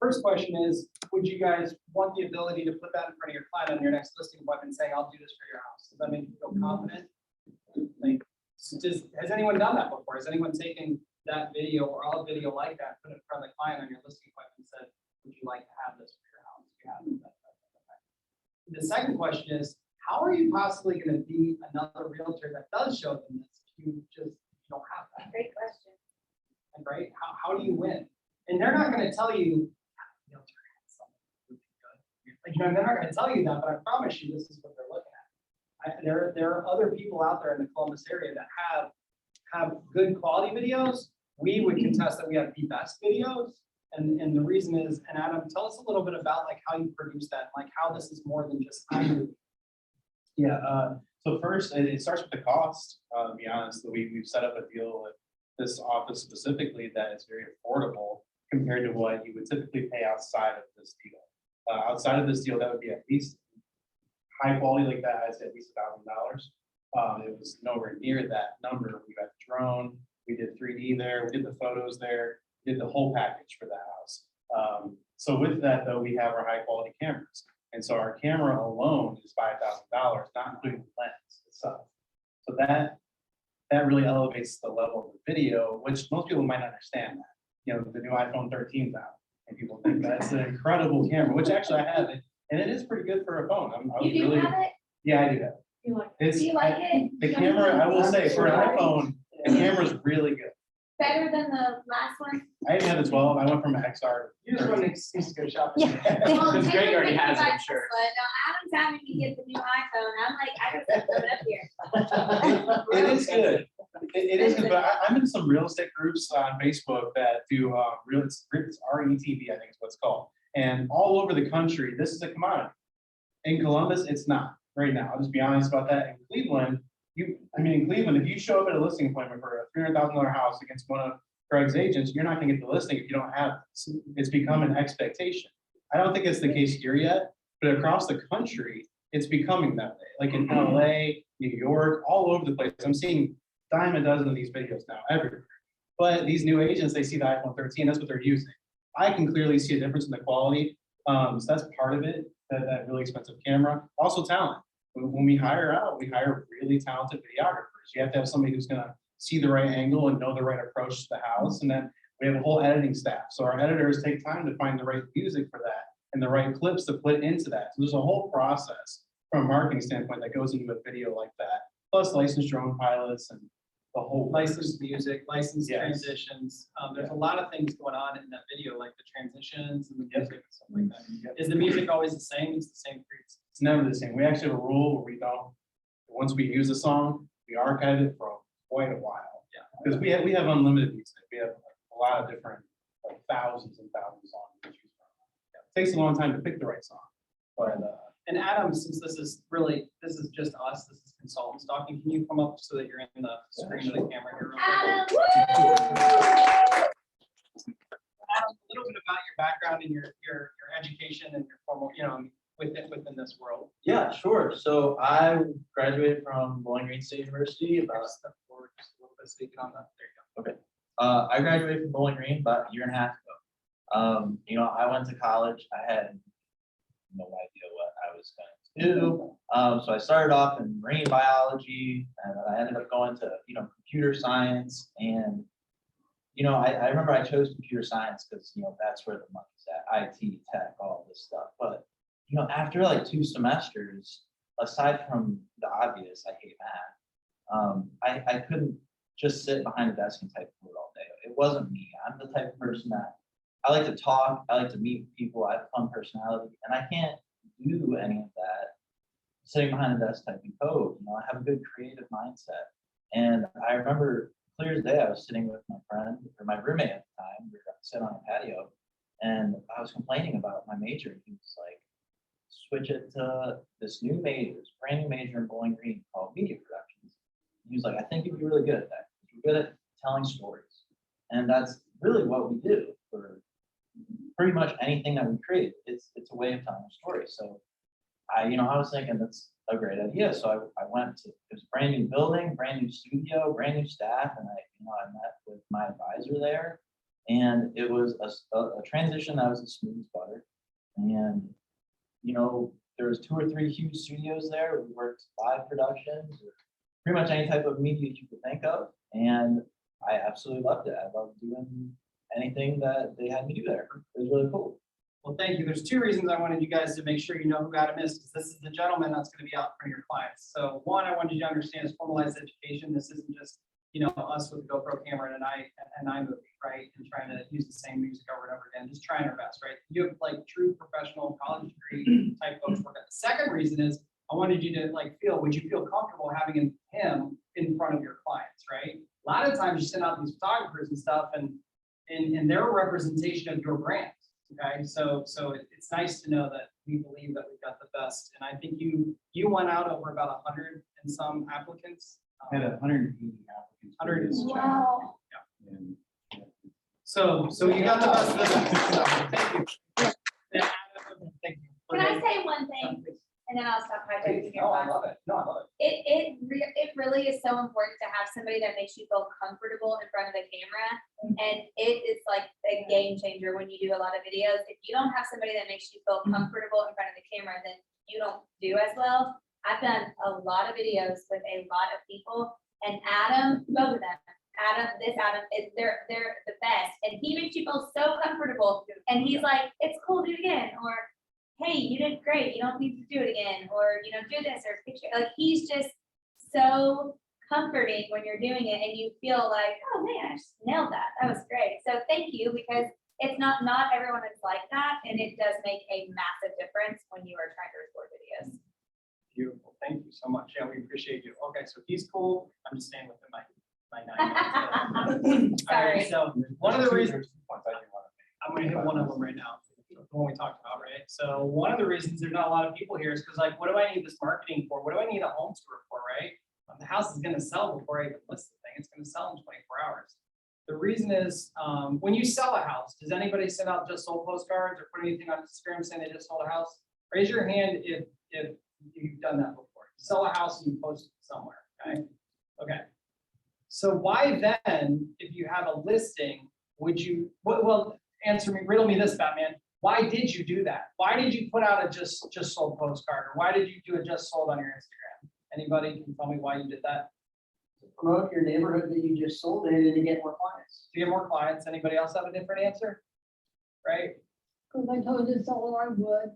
First question is, would you guys want the ability to put that in front of your client on your next listing appointment saying, I'll do this for your house? Does that make you feel confident? Like, has anyone done that before? Has anyone taken that video or a video like that, put it in front of the client on your listing appointment and said, would you like to have this for your house? You have that. The second question is, how are you possibly going to be another realtor that does show them this if you don't have that? Great question. Right? How do you win? And they're not going to tell you, like, they're not going to tell you that, but I promise you, this is what they're looking at. There are other people out there in the Columbus area that have good quality videos. We would contest that we have the best videos. And the reason is, and Adam, tell us a little bit about like how you produce that, like how this is more than just iMovie. Yeah, so first, it starts with the cost. To be honest, we've set up a deal with this office specifically that is very affordable compared to what you would typically pay outside of this deal. Outside of this deal, that would be at least high quality like that, I'd say at least $1,000. It was nowhere near that number. We got the drone, we did 3D there, we did the photos there, did the whole package for that house. So with that though, we have our high quality cameras. And so our camera alone is $5,000, not including the lens itself. So that really elevates the level of the video, which most people might not understand that. You know, the new iPhone 13's out, and people think that's an incredible camera, which actually I have it, and it is pretty good for a phone. I was You do really, have it? yeah, I do have it. You like, It's, do you like it? the camera, I will say, for an iPhone, the camera's really good. Better than the last one? I even have the 12. I went from an XR. You just want an excuse to go shopping. Yeah. Well, Because Greg already technically, has it, I'm like sure. Tesla. No, Adam's having me get the new iPhone. I'm like, I just have to put it up here. It is good. It is good, but I'm in some real estate groups on Facebook that do it's RETV, I think is what it's called. And all over the country, this is a commodity. In Columbus, it's not right now. I'll just be honest about that. In Cleveland, in Cleveland, if you show up at a listing appointment for a $300,000 house against one of Greg's agents, you're not going to get the listing if you don't have it. It's become an expectation. I don't think it's the case here yet, but across the country, it's becoming that way. Like in LA, New York, all over the place. I'm seeing dime a dozen of these videos now everywhere. But these new agents, they see the iPhone 13, that's what they're using. I can clearly see a difference in the quality. So that's part of it, that really expensive camera. Also talent. When we hire out, we hire really talented videographers. You have to have somebody who's gonna see the right angle and know the right approach to the house. And then we have a whole editing staff. So our editors take time to find the right music for that and the right clips to put into that. So there's a whole process from a marketing standpoint that goes into a video like that. Plus licensed drone pilots and the whole Licensed music, licensed Yes. transitions. There's a lot of things going on in that video, like the transitions and the music and stuff like that. Yep. Is the music always the same? It's the same frequency. It's never the same. We actually have a rule where we don't, once we use a song, we archive it for quite a while. Yeah. Because we have unlimited music. We have a lot of different, like thousands and thousands of songs to choose from. It takes a long time to pick the right song, but And Adam, since this is just us, this is consultants talking, can you come up so that you're in the screen of the camera here? real quick? Adam, woo! Adam, a little bit about your background and your education and your formal, within this world. Yeah, sure. So I graduated from Bowling Green State University about, Step forward just a little bit, speaking on that. There you go. I graduated from Bowling Green about a year and a half ago. I went to college. I had no idea what I was going to do. So I started off in marine biology, and I ended up going to, computer science. And, I remember I chose computer science because, that's where the money's at, IT, tech, all this stuff. But, after like 2 semesters, aside from the obvious, I hate math, I couldn't just sit behind a desk and type code all day. It wasn't me. I'm the type of person that I like to talk, I like to meet people, I have a fun personality, and I can't do any of that sitting behind a desk typing code. I have a good creative mindset. And I remember clear as day, I was sitting with my friend or my roommate at the time, we were sitting on a patio, and I was complaining about my major. He was like, switch it to this new major, this brand new major in Bowling Green called media productions. He was like, I think you'd be really good at that. You're good at telling stories. And that's really what we do for pretty much anything that we create. It's a way of telling a story. So I was thinking that's a great idea. So I went to, it was a brand new building, brand new studio, brand new staff. And I met with my advisor there, and it was a transition that was as smooth as butter. And, there was 2 or 3 huge studios there. We worked live productions, or pretty much any type of media you could think of. And I absolutely loved it. I loved doing anything that they had me do there. It was really cool. Well, thank you. There's 2 reasons I wanted you guys to make sure you know who Adam is, because this is the gentleman that's going to be out for your clients. So one, I wanted you to understand is formalized education. This isn't just, us with a GoPro camera and an iMovie, right? And trying to use the same music over and over again, just trying our best, right? You have like true professional college degree type folks work. The second reason is I wanted you to would you feel comfortable having him in front of your clients, right? A lot of times you send out these photographers and stuff and they're a representation of your brand. Okay, so it's nice to know that we believe that we've got the best, and I think you went out over about 100 and some applicants. I had 180 applicants. for 100 this is- job. Wow. And, yeah. So you got the best of this. Thank you. Yeah, thank you. Can I say one thing, and then I'll stop hijacking your No, I time? love it. No, I love it. It really is so important to have somebody that makes you feel comfortable in front of the camera. And it is like a game changer when you do a lot of videos. If you don't have somebody that makes you feel comfortable in front of the camera, then you don't do as well. I've done a lot of videos with a lot of people, and Adam, both of them, Adam, they're the best. And he makes you feel so comfortable. And he's like, it's cool, do it again. Or, hey, you did great. You don't need to do it again. Or, do this or picture. Like, he's just so comforting when you're doing it and you feel like, oh man, I just nailed that. That was great. So thank you, because it's not everyone is like that. And it does make a massive difference when you are trying to record videos. Beautiful. Thank you so much. Yeah, we appreciate you. Okay, so he's cool. I'm just staying within my 9 minutes. All right, Sorry. so one of the reasons, Points I didn't want to make. I'm gonna hit one of them right now, the one we talked about, right? So one of the reasons there's not a lot of people here is because what do I need this marketing for? What do I need a home tour for, right? The house is gonna sell before I even list the thing. It's gonna sell in 24 hours. The reason is, when you sell a house, does anybody send out just sold postcards or put anything on Instagram saying they just sold a house? Raise your hand if you've done that before. Sell a house and you post it somewhere, okay? Okay. So why then, if you have a listing, would you, well, answer me, riddle me this, Batman. Why did you do that? Why did you put out a just sold postcard? Or why did you do a just sold on your Instagram? Anybody can tell me why you did that? Promote your neighborhood that you just sold in and to get more clients. To get more clients. Anybody else have a different answer? Right? Cause I told you so I would.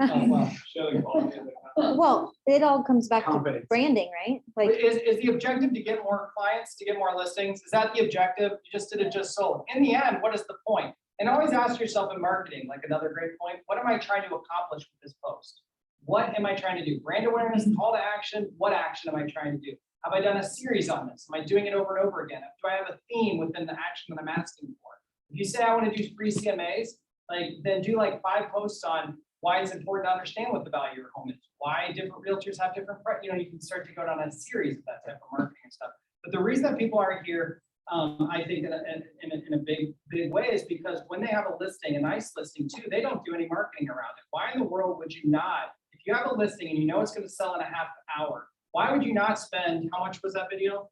Oh, well. Show the quality of the content. Well, it all comes back to Confidence. branding, right? Like, Is the objective to get more clients, to get more listings? Is that the objective? You just did it just sold. In the end, what is the point? And always ask yourself in marketing, like another great point, what am I trying to accomplish with this post? What am I trying to do? Brand awareness, call to action. What action am I trying to do? Have I done a series on this? Am I doing it over and over again? Do I have a theme within the action that I'm asking for? If you say I want to do free CMAs, like then do like 5 posts on why it's important to understand what the value of your home is, why different realtors have different, you can start to go down a series of that type of marketing and stuff. But the reason that people aren't here, I think in a big way is because when they have a listing, a nice listing too, they don't do any marketing around it. Why in the world would you not, if you have a listing and you know it's going to sell in a half hour, why would you not spend, how much was that video?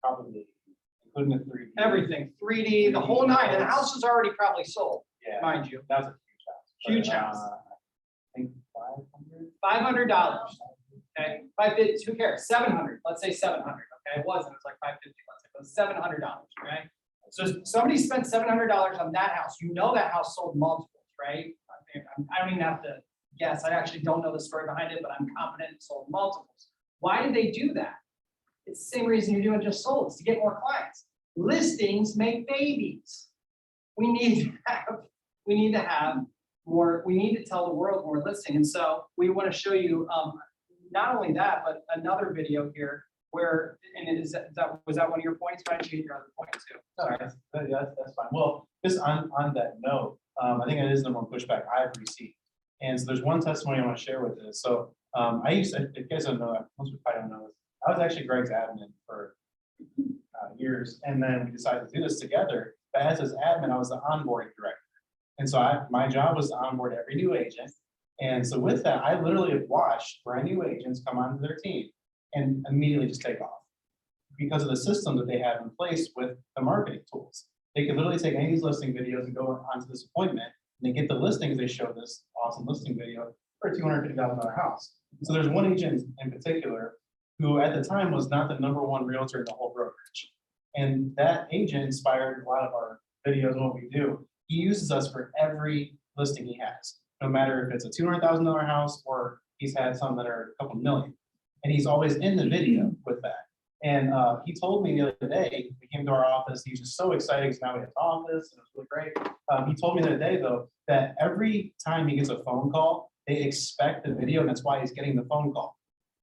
Probably, including the 3D. Everything, 3D, the whole nine, and the house is already probably sold, Yeah, mind you. that was a huge house. Huge house. I think 500. $500. Okay, 550, who cares? 700, let's say 700. Okay, it wasn't, it was like 550, let's say, it was $700. Okay, so somebody spent $700 on that house. You know that house sold multiples, right? I don't even have to guess. I actually don't know the story behind it, but I'm confident it sold multiples. Why did they do that? It's the same reason you're doing just sold, it's to get more clients. Listings make babies. We need to have more, we need to tell the world more listing. And so we want to show you not only that, but another video here where, and was that one of your points? Why don't you hit your other point too? Sorry. That's fine. Well, just on that note, I think it is the more pushback I've received. And so there's one testimony I want to share with this. So if you guys don't know, most people probably don't know this, I was actually Greg's admin for years. And then we decided to do this together. But as his admin, I was the onboarding director. And so my job was to onboard every new agent. And so with that, I literally have watched brand new agents come onto their team and immediately just take off because of the system that they have in place with the marketing tools. They could literally take any of these listing videos and go onto this appointment and they get the listings. They show this awesome listing video for a $250,000 house. So there's one agent in particular who at the time was not the #1 realtor in the whole brokerage. And that agent inspired a lot of our videos and what we do. He uses us for every listing he has, no matter if it's a $200,000 house or he's had some that are a couple million. And he's always in the video with that. And he told me the other day, we came to our office, he's just so excited because now we have an office and it's really great. He told me the other day though, that every time he gets a phone call, they expect the video and that's why he's getting the phone call.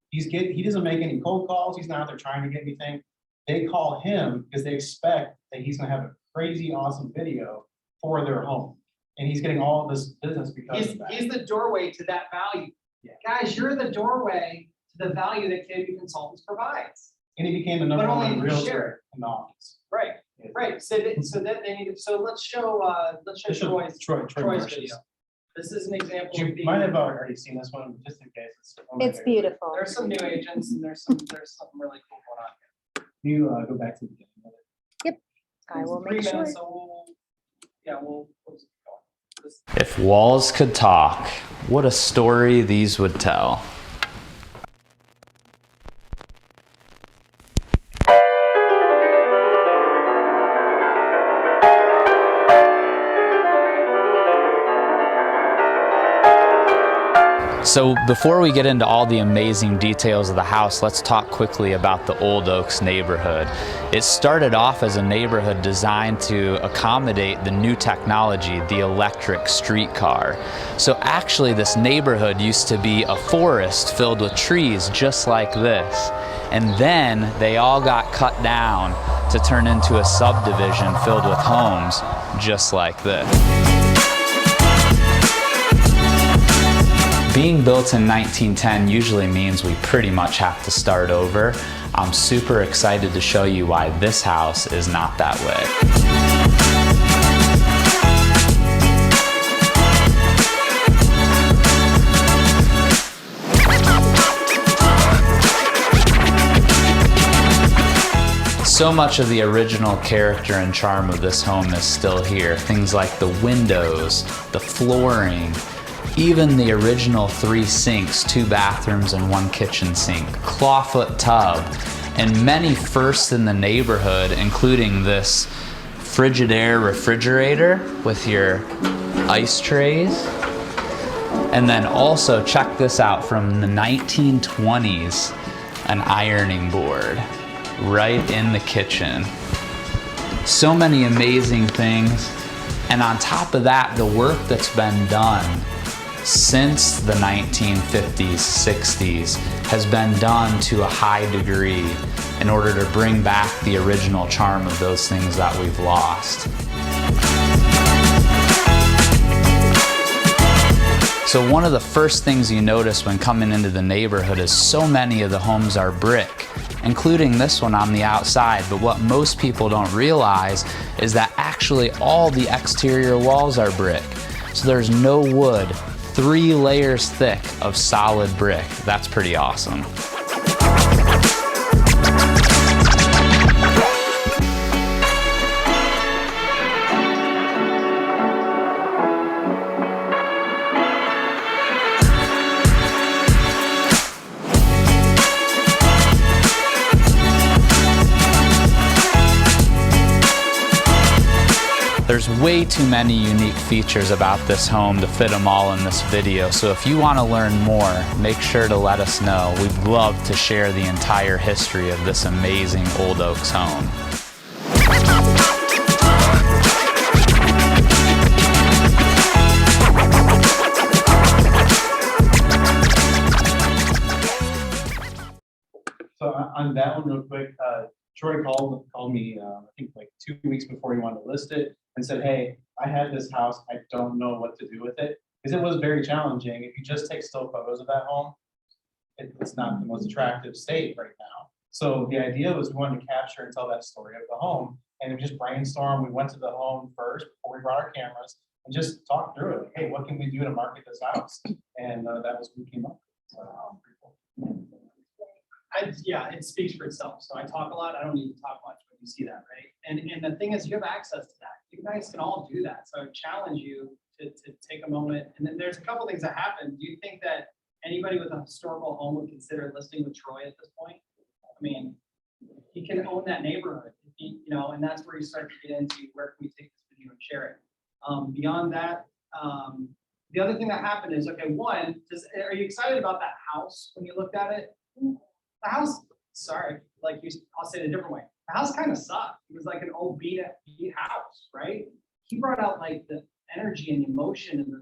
He doesn't make any cold calls, he's not out there trying to get anything. They call him because they expect that he's gonna have a crazy awesome video for their home. And he's getting all of this business because of that. He's the doorway to that value. Yeah. Guys, you're the doorway to the value that KB Consultants provides. And he became the But only #1 if you realtor share. in the office. Right, Yeah. right. So that they need, so let's show Troy's Troy Troy's Marsh's. video. This is an example. You of the- might have already seen this one, but just in case. One of my it's favorites. beautiful. There's some new agents and there's something really cool going on here. Can you go back to the beginning of it? I will It's 3 make sure. minutes, so we'll just go. This- If walls could talk, what a story these would tell. So before we get into all the amazing details of the house, let's talk quickly about the Old Oaks neighborhood. It started off as a neighborhood designed to accommodate the new technology, the electric streetcar. So actually this neighborhood used to be a forest filled with trees just like this. And then they all got cut down to turn into a subdivision filled with homes just like this. Being built in 1910 usually means we pretty much have to start over. I'm super excited to show you why this house is not that way. So So much of the original character and charm of this home is still here. Things like the windows, the flooring, even the original 3 sinks, 2 bathrooms and 1 kitchen sink, clawfoot tub, and many firsts in the neighborhood, including this Frigidaire refrigerator with your ice trays. And then also check this out, from the 1920s, an ironing board right in the kitchen. So many amazing things. And on top of that, the work that's been done since the 1950s, 60s has been done to a high degree in order to bring back the original charm of those things that we've lost. So one of the first things you notice when coming into the neighborhood is so many of the homes are brick, including this one on the outside. But what most people don't realize is that actually all the exterior walls are brick. So there's no wood, 3 layers thick of solid brick. That's pretty awesome. There's way too many unique features about this home to fit them all in this video, so if you want to learn more, make sure to let us know. We'd love to share the entire history of this amazing Old Oaks home. So on that one real quick, Troy called me, I think like 2 weeks before he wanted to list it, and said, hey, I had this house, I don't know what to do with it. Because it was very challenging. If you just take still photos of that home, it's not the most attractive state right now. So the idea was we wanted to capture and tell that story of the home, and we just brainstormed. We went to the home first before we brought our cameras and just talked through it. Like, hey, what can we do to market this house? And that was what we came up with. So, pretty cool. Yeah, it speaks for itself. So I talk a lot. I don't need to talk much, but you see that, right? And the thing is, you have access to that. You guys can all do that. So I challenge you to take a moment. And then there's a couple things that happen. Do you think that anybody with a historical home would consider listing with Troy at this point? I mean, he can own that neighborhood, and that's where you start to get into where can we take this video and share it. Beyond that, the other thing that happened is, okay, one, are you excited about that house when you looked at it? The house, sorry, I'll say it a different way. The house kind of sucked. It was like an old beat house, right? He brought out like the energy and emotion, and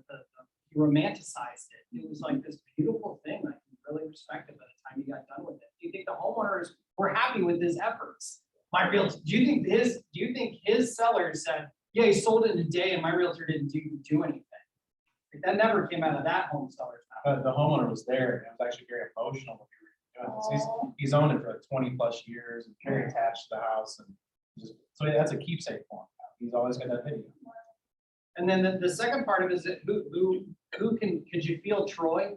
he romanticized it. It was like this beautiful thing. I really respected by the time he got done with it. Do you think the homeowners were happy with his efforts? My realtor, do you think his seller said, yeah, he sold it in a day and my realtor didn't do anything? Like, that never came out of that home seller's mouth. But the homeowner was there, and it was actually very emotional when we were doing this. He's owned it for like 20 plus years and very attached to the house, and so that's a keepsake for him. He's always got that video. And then the second part of it is that could you feel Troy?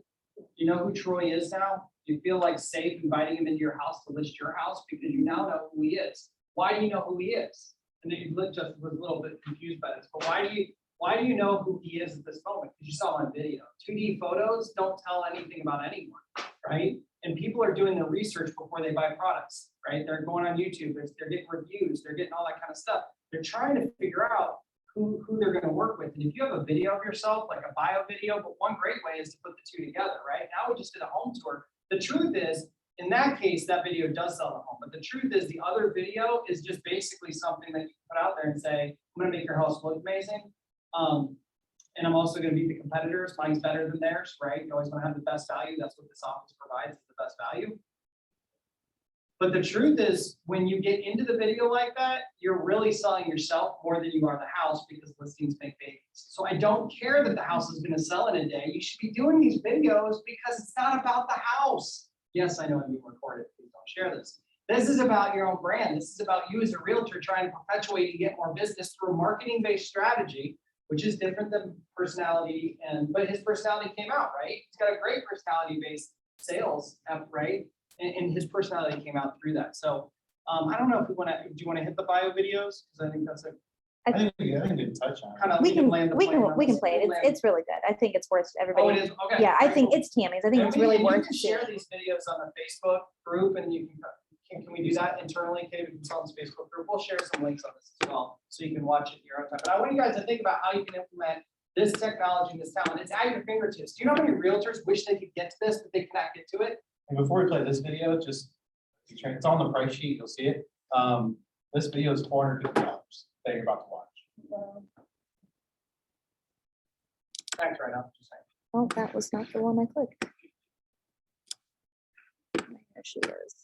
You know who Troy is now? You feel like safe inviting him into your house to list your house because you now know who he is. Why do you know who he is? And then you just was a little bit confused by this, but why do you know who he is at this moment? Because you saw him on video. 2D photos don't tell anything about anyone, right? And people are doing their research before they buy products, right? They're going on YouTube, they're getting reviews, they're getting all that kind of stuff. They're trying to figure out who they're going to work with. And if you have a video of yourself, like a bio video, but one great way is to put the two together, right? Now we just did a home tour. The truth is, in that case, that video does sell the home. But the truth is, the other video is just basically something that you can put out there and say, I'm going to make your house look amazing. And I'm also going to beat the competitors. Mine's better than theirs, right? You always want to have the best value. That's what this office provides, is the best value. But the truth is, when you get into the video like that, you're really selling yourself more than you are the house, because listings make babies. So I don't care that the house is going to sell in a day. You should be doing these videos because it's not about the house. Yes, I know I'm being recorded. Please don't share this. This is about your own brand. This is about you as a realtor trying to perpetuate and get more business through a marketing-based strategy, which is different than personality. But his personality came out, right? He's got a great personality-based sales, right? And his personality came out through that. So I don't know if we wanna, do you wanna hit the bio videos? Cause I think that's a I think we can touch on it. kind of. We can play it. It's really good. I think it's worth Oh, it everybody. is, okay. Yeah, I very think cool. it's Tammy's. I think And it's we really can- you worth can seeing. share these videos on the Facebook group and you can we do that internally, Katie, Consultants Facebook group? We'll share some links on this as well, so you can watch it in your own time. But I want you guys to think about how you can implement this technology in this town. It's at your fingertips. Do you know how many realtors wish they could get to this, but they cannot get to it? And before we play this video, just, it's on the price sheet, you'll see it. This video is $450 that you're about to watch. Thanks, right now. Just saying. Oh, that was not the one I clicked. There she is.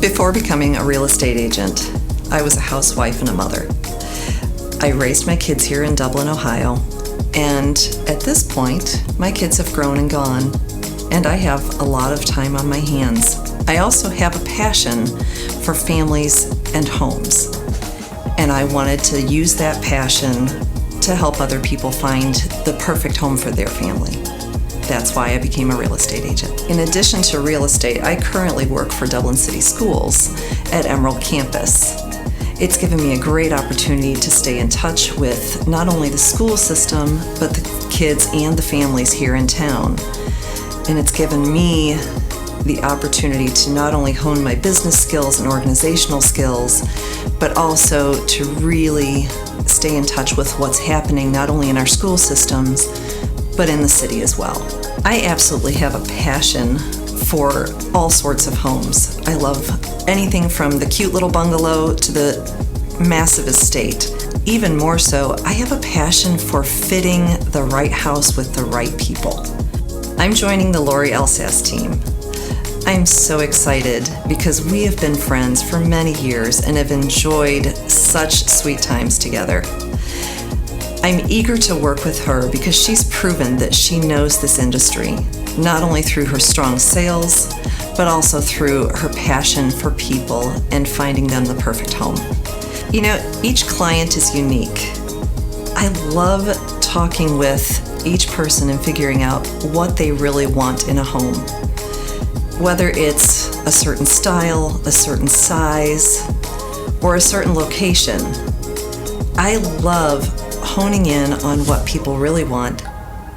Before becoming a real estate agent, I was a housewife and a mother. I raised my kids here in Dublin, Ohio, and at this point, my kids have grown and gone, and I have a lot of time on my hands. I also have a passion for families and homes, and I wanted to use that passion to help other people find the perfect home for their family. That's why I became a real estate agent. In addition to real estate, I currently work for Dublin City Schools at Emerald Campus. It's given me a great opportunity to stay in touch with not only the school system, but the kids and the families here in town. And it's given me the opportunity to not only hone my business skills and organizational skills, but also to really stay in touch with what's happening not only in our school systems, but in the city as well. I absolutely have a passion for all sorts of homes. I love anything from the cute little bungalow to the massive estate. Even more so, I have a passion for fitting the right house with the right people. I'm joining the Lori Elsass team. I'm so excited because we have been friends for many years and have enjoyed such sweet times together. I'm eager to work with her because she's proven that she knows this industry, not only through her strong sales, but also through her passion for people and finding them the perfect home. You know, each client is unique. I love talking with each person and figuring out what they really want in a home. Whether it's a certain style, a certain size, or a certain location, I love honing in on what people really want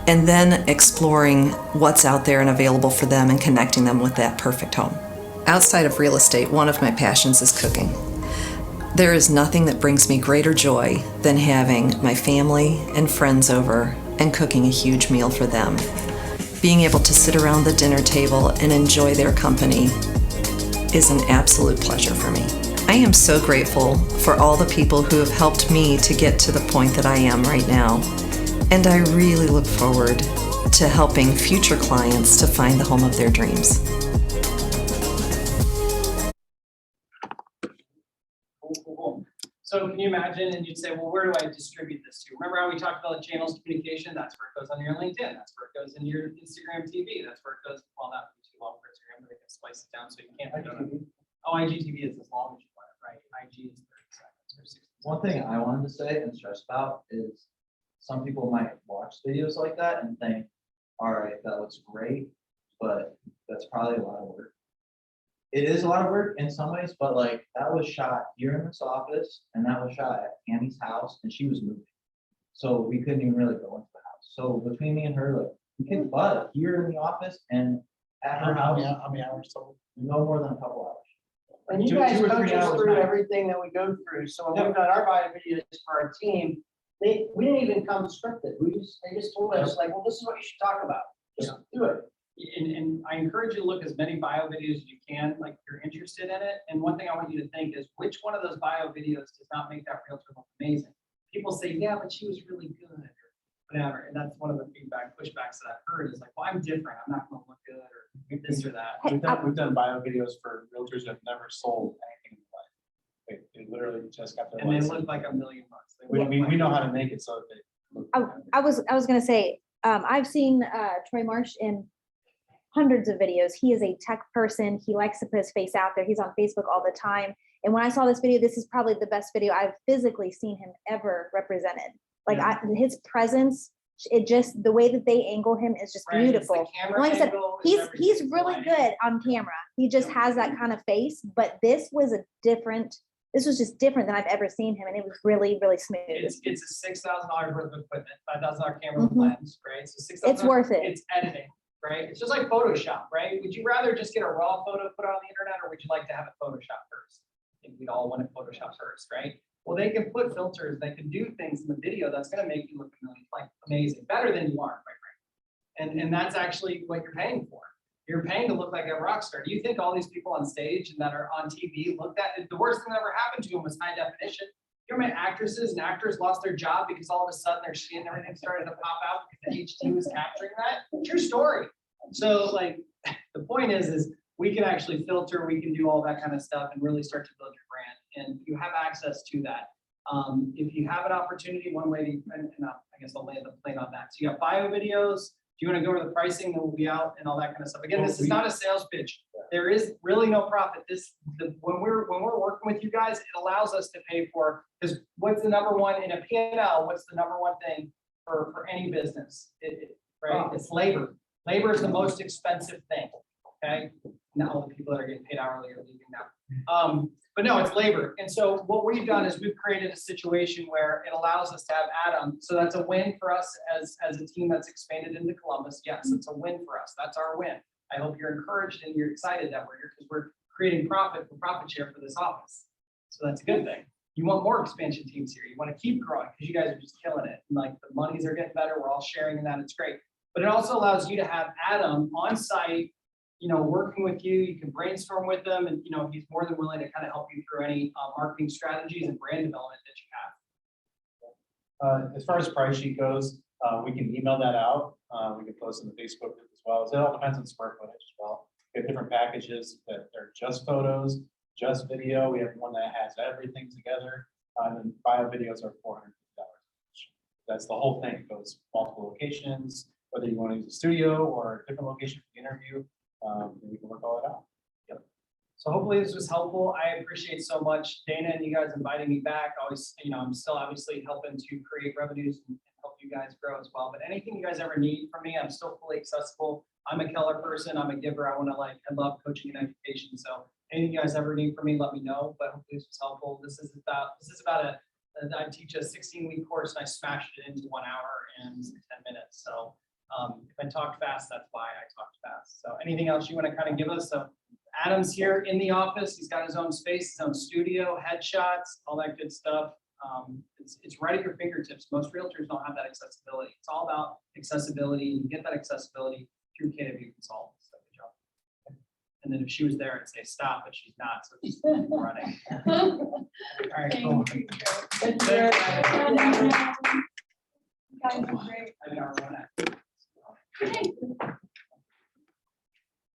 and then exploring what's out there and available for them and connecting them with that perfect home. Outside of real estate, one of my passions is cooking. There is nothing that brings me greater joy than having my family and friends over and cooking a huge meal for them. Being able to sit around the dinner table and enjoy their company is an absolute pleasure for me. I am so grateful for all the people who have helped me to get to the point that I am right now. And I really look forward to helping future clients to find the home of their dreams. Cool. So can you imagine, and you'd say, well, where do I distribute this to? Remember how we talked about channels of communication? That's where it goes on your LinkedIn. That's where it goes in your Instagram TV. That's where it goes, well, not too long for Instagram, but they can splice it down so you can't. Oh, IGTV is as long as you want it, right? IG is 30 seconds or 60 seconds. One thing I wanted to say and stress about is some people might watch videos like that and think, all right, that looks great, but that's probably a lot of work. It is a lot of work in some ways, but like that was shot here in this office and that was shot at Annie's house and she was moving. So we couldn't even really go into the house. So between me and her, like we kicked butt here in the office and at her house. How many hours total? No more than a couple hours. And you Two- guys 2 or 3 coach us hours through max. everything that we go through. So when we've done our bio videos for our team, we didn't even come scripted. They just told us like, well, this is what you should talk about. Just do it. And I encourage you to look as many bio videos as you can, like if you're interested in it. And one thing I want you to think is which one of those bio videos does not make that realtor look amazing? People say, yeah, but she was really good or whatever. And that's one of the pushbacks that I've heard is like, well, I'm different. I'm not gonna look good or this or that. We've done bio videos for realtors that have never sold anything in life. They literally just got their And they license. look like $1 million. They We, look we, like- we know how to make it so that they look. I was gonna say, I've seen Troy Marsh in hundreds of videos. He is a tech person. He likes to put his face out there. He's on Facebook all the time. And when I saw this video, this is probably the best video I've physically seen him ever represented. Like his presence It just, the way that they angle him is just Right, it's the beautiful. camera Like I said, angle, it's he's everything, really lighting. good on camera. He just has that kind of face, but this was just different than I've ever seen him, and it was really, really smooth. It's a $6,000 worth of equipment, $5,000 camera Mhm. lens, right? So $6,000. It's worth it. It's editing, right? It's just like Photoshop, right? Would you rather just get a raw photo put on the internet, or would you like to have it Photoshop first? I think we'd all want it Photoshop first, right? Well, they can put filters, they can do things in the video that's gonna make you look amazing, better than you are, quite frankly. And that's actually what you're paying for. You're paying to look like a rock star. Do you think all these people on stage and that are on TV looked at, the worst thing that ever happened to them was high definition? You know, actresses and actors lost their job because all of a sudden their skin and everything started to pop out because the HD was capturing that? True story. So like, the point is we can actually filter, we can do all that kind of stuff and really start to build your brand. And you have access to that. If you have an opportunity, one way to, and I guess I'll land the plane on that. So you have bio videos. Do you want to go over the pricing that will be out and all that kind of stuff? Again, this is not a sales pitch. There is really no profit. When we're working with you guys, it allows us to pay for, because what's the number one in a P&L? What's the number one thing for any business? Right? It's labor. Labor is the most expensive thing. Okay. Not all the people that are getting paid hourly are leaving now. But no, it's labor. And so what we've done is we've created a situation where it allows us to have add-ons. So that's a win for us as a team that's expanded into Columbus. Yes, it's a win for us. That's our win. I hope you're encouraged and you're excited that we're here because we're creating profit share for this office. So that's a good thing. You want more expansion teams here. You want to keep growing because you guys are just killing it. And like the monies are getting better. We're all sharing in that. It's great. But it also allows you to have Adam on site, you know, working with you. You can brainstorm with them, and you know, he's more than willing to kind of help you through any marketing strategies and brand development that you have. As far as price sheet goes, we can email that out. We can post in the Facebook group as well. So it all depends on square footage as well. We have different packages that are just photos, just video. We have one that has everything together. And then bio videos are $450. That's the whole thing. It goes multiple locations, whether you want to use a studio or a different location for the interview. We can work all that out. Yep. So hopefully this was helpful. I appreciate so much Dana and you guys inviting me back. Always, you know, I'm still obviously helping to create revenues and help you guys grow as well. But anything you guys ever need from me, I'm still fully accessible. I'm a Keller person. I'm a giver. I love coaching and education. So anything you guys ever need from me, let me know. But hopefully this was helpful. This is about I teach a 16-week course and I smashed it into 1 hour and 10 minutes. So if I talked fast, that's why I talked fast. So anything else you want to kind of give us? So Adam's here in the office. He's got his own space, his own studio, headshots, all that good stuff. It's right at your fingertips. Most realtors don't have that accessibility. It's all about accessibility. You get that accessibility through KW Consultants. So good job. And then if she was there, I'd say stop, but she's not. So she's running. All right, cool. Thank you. I know, we're running. Hey.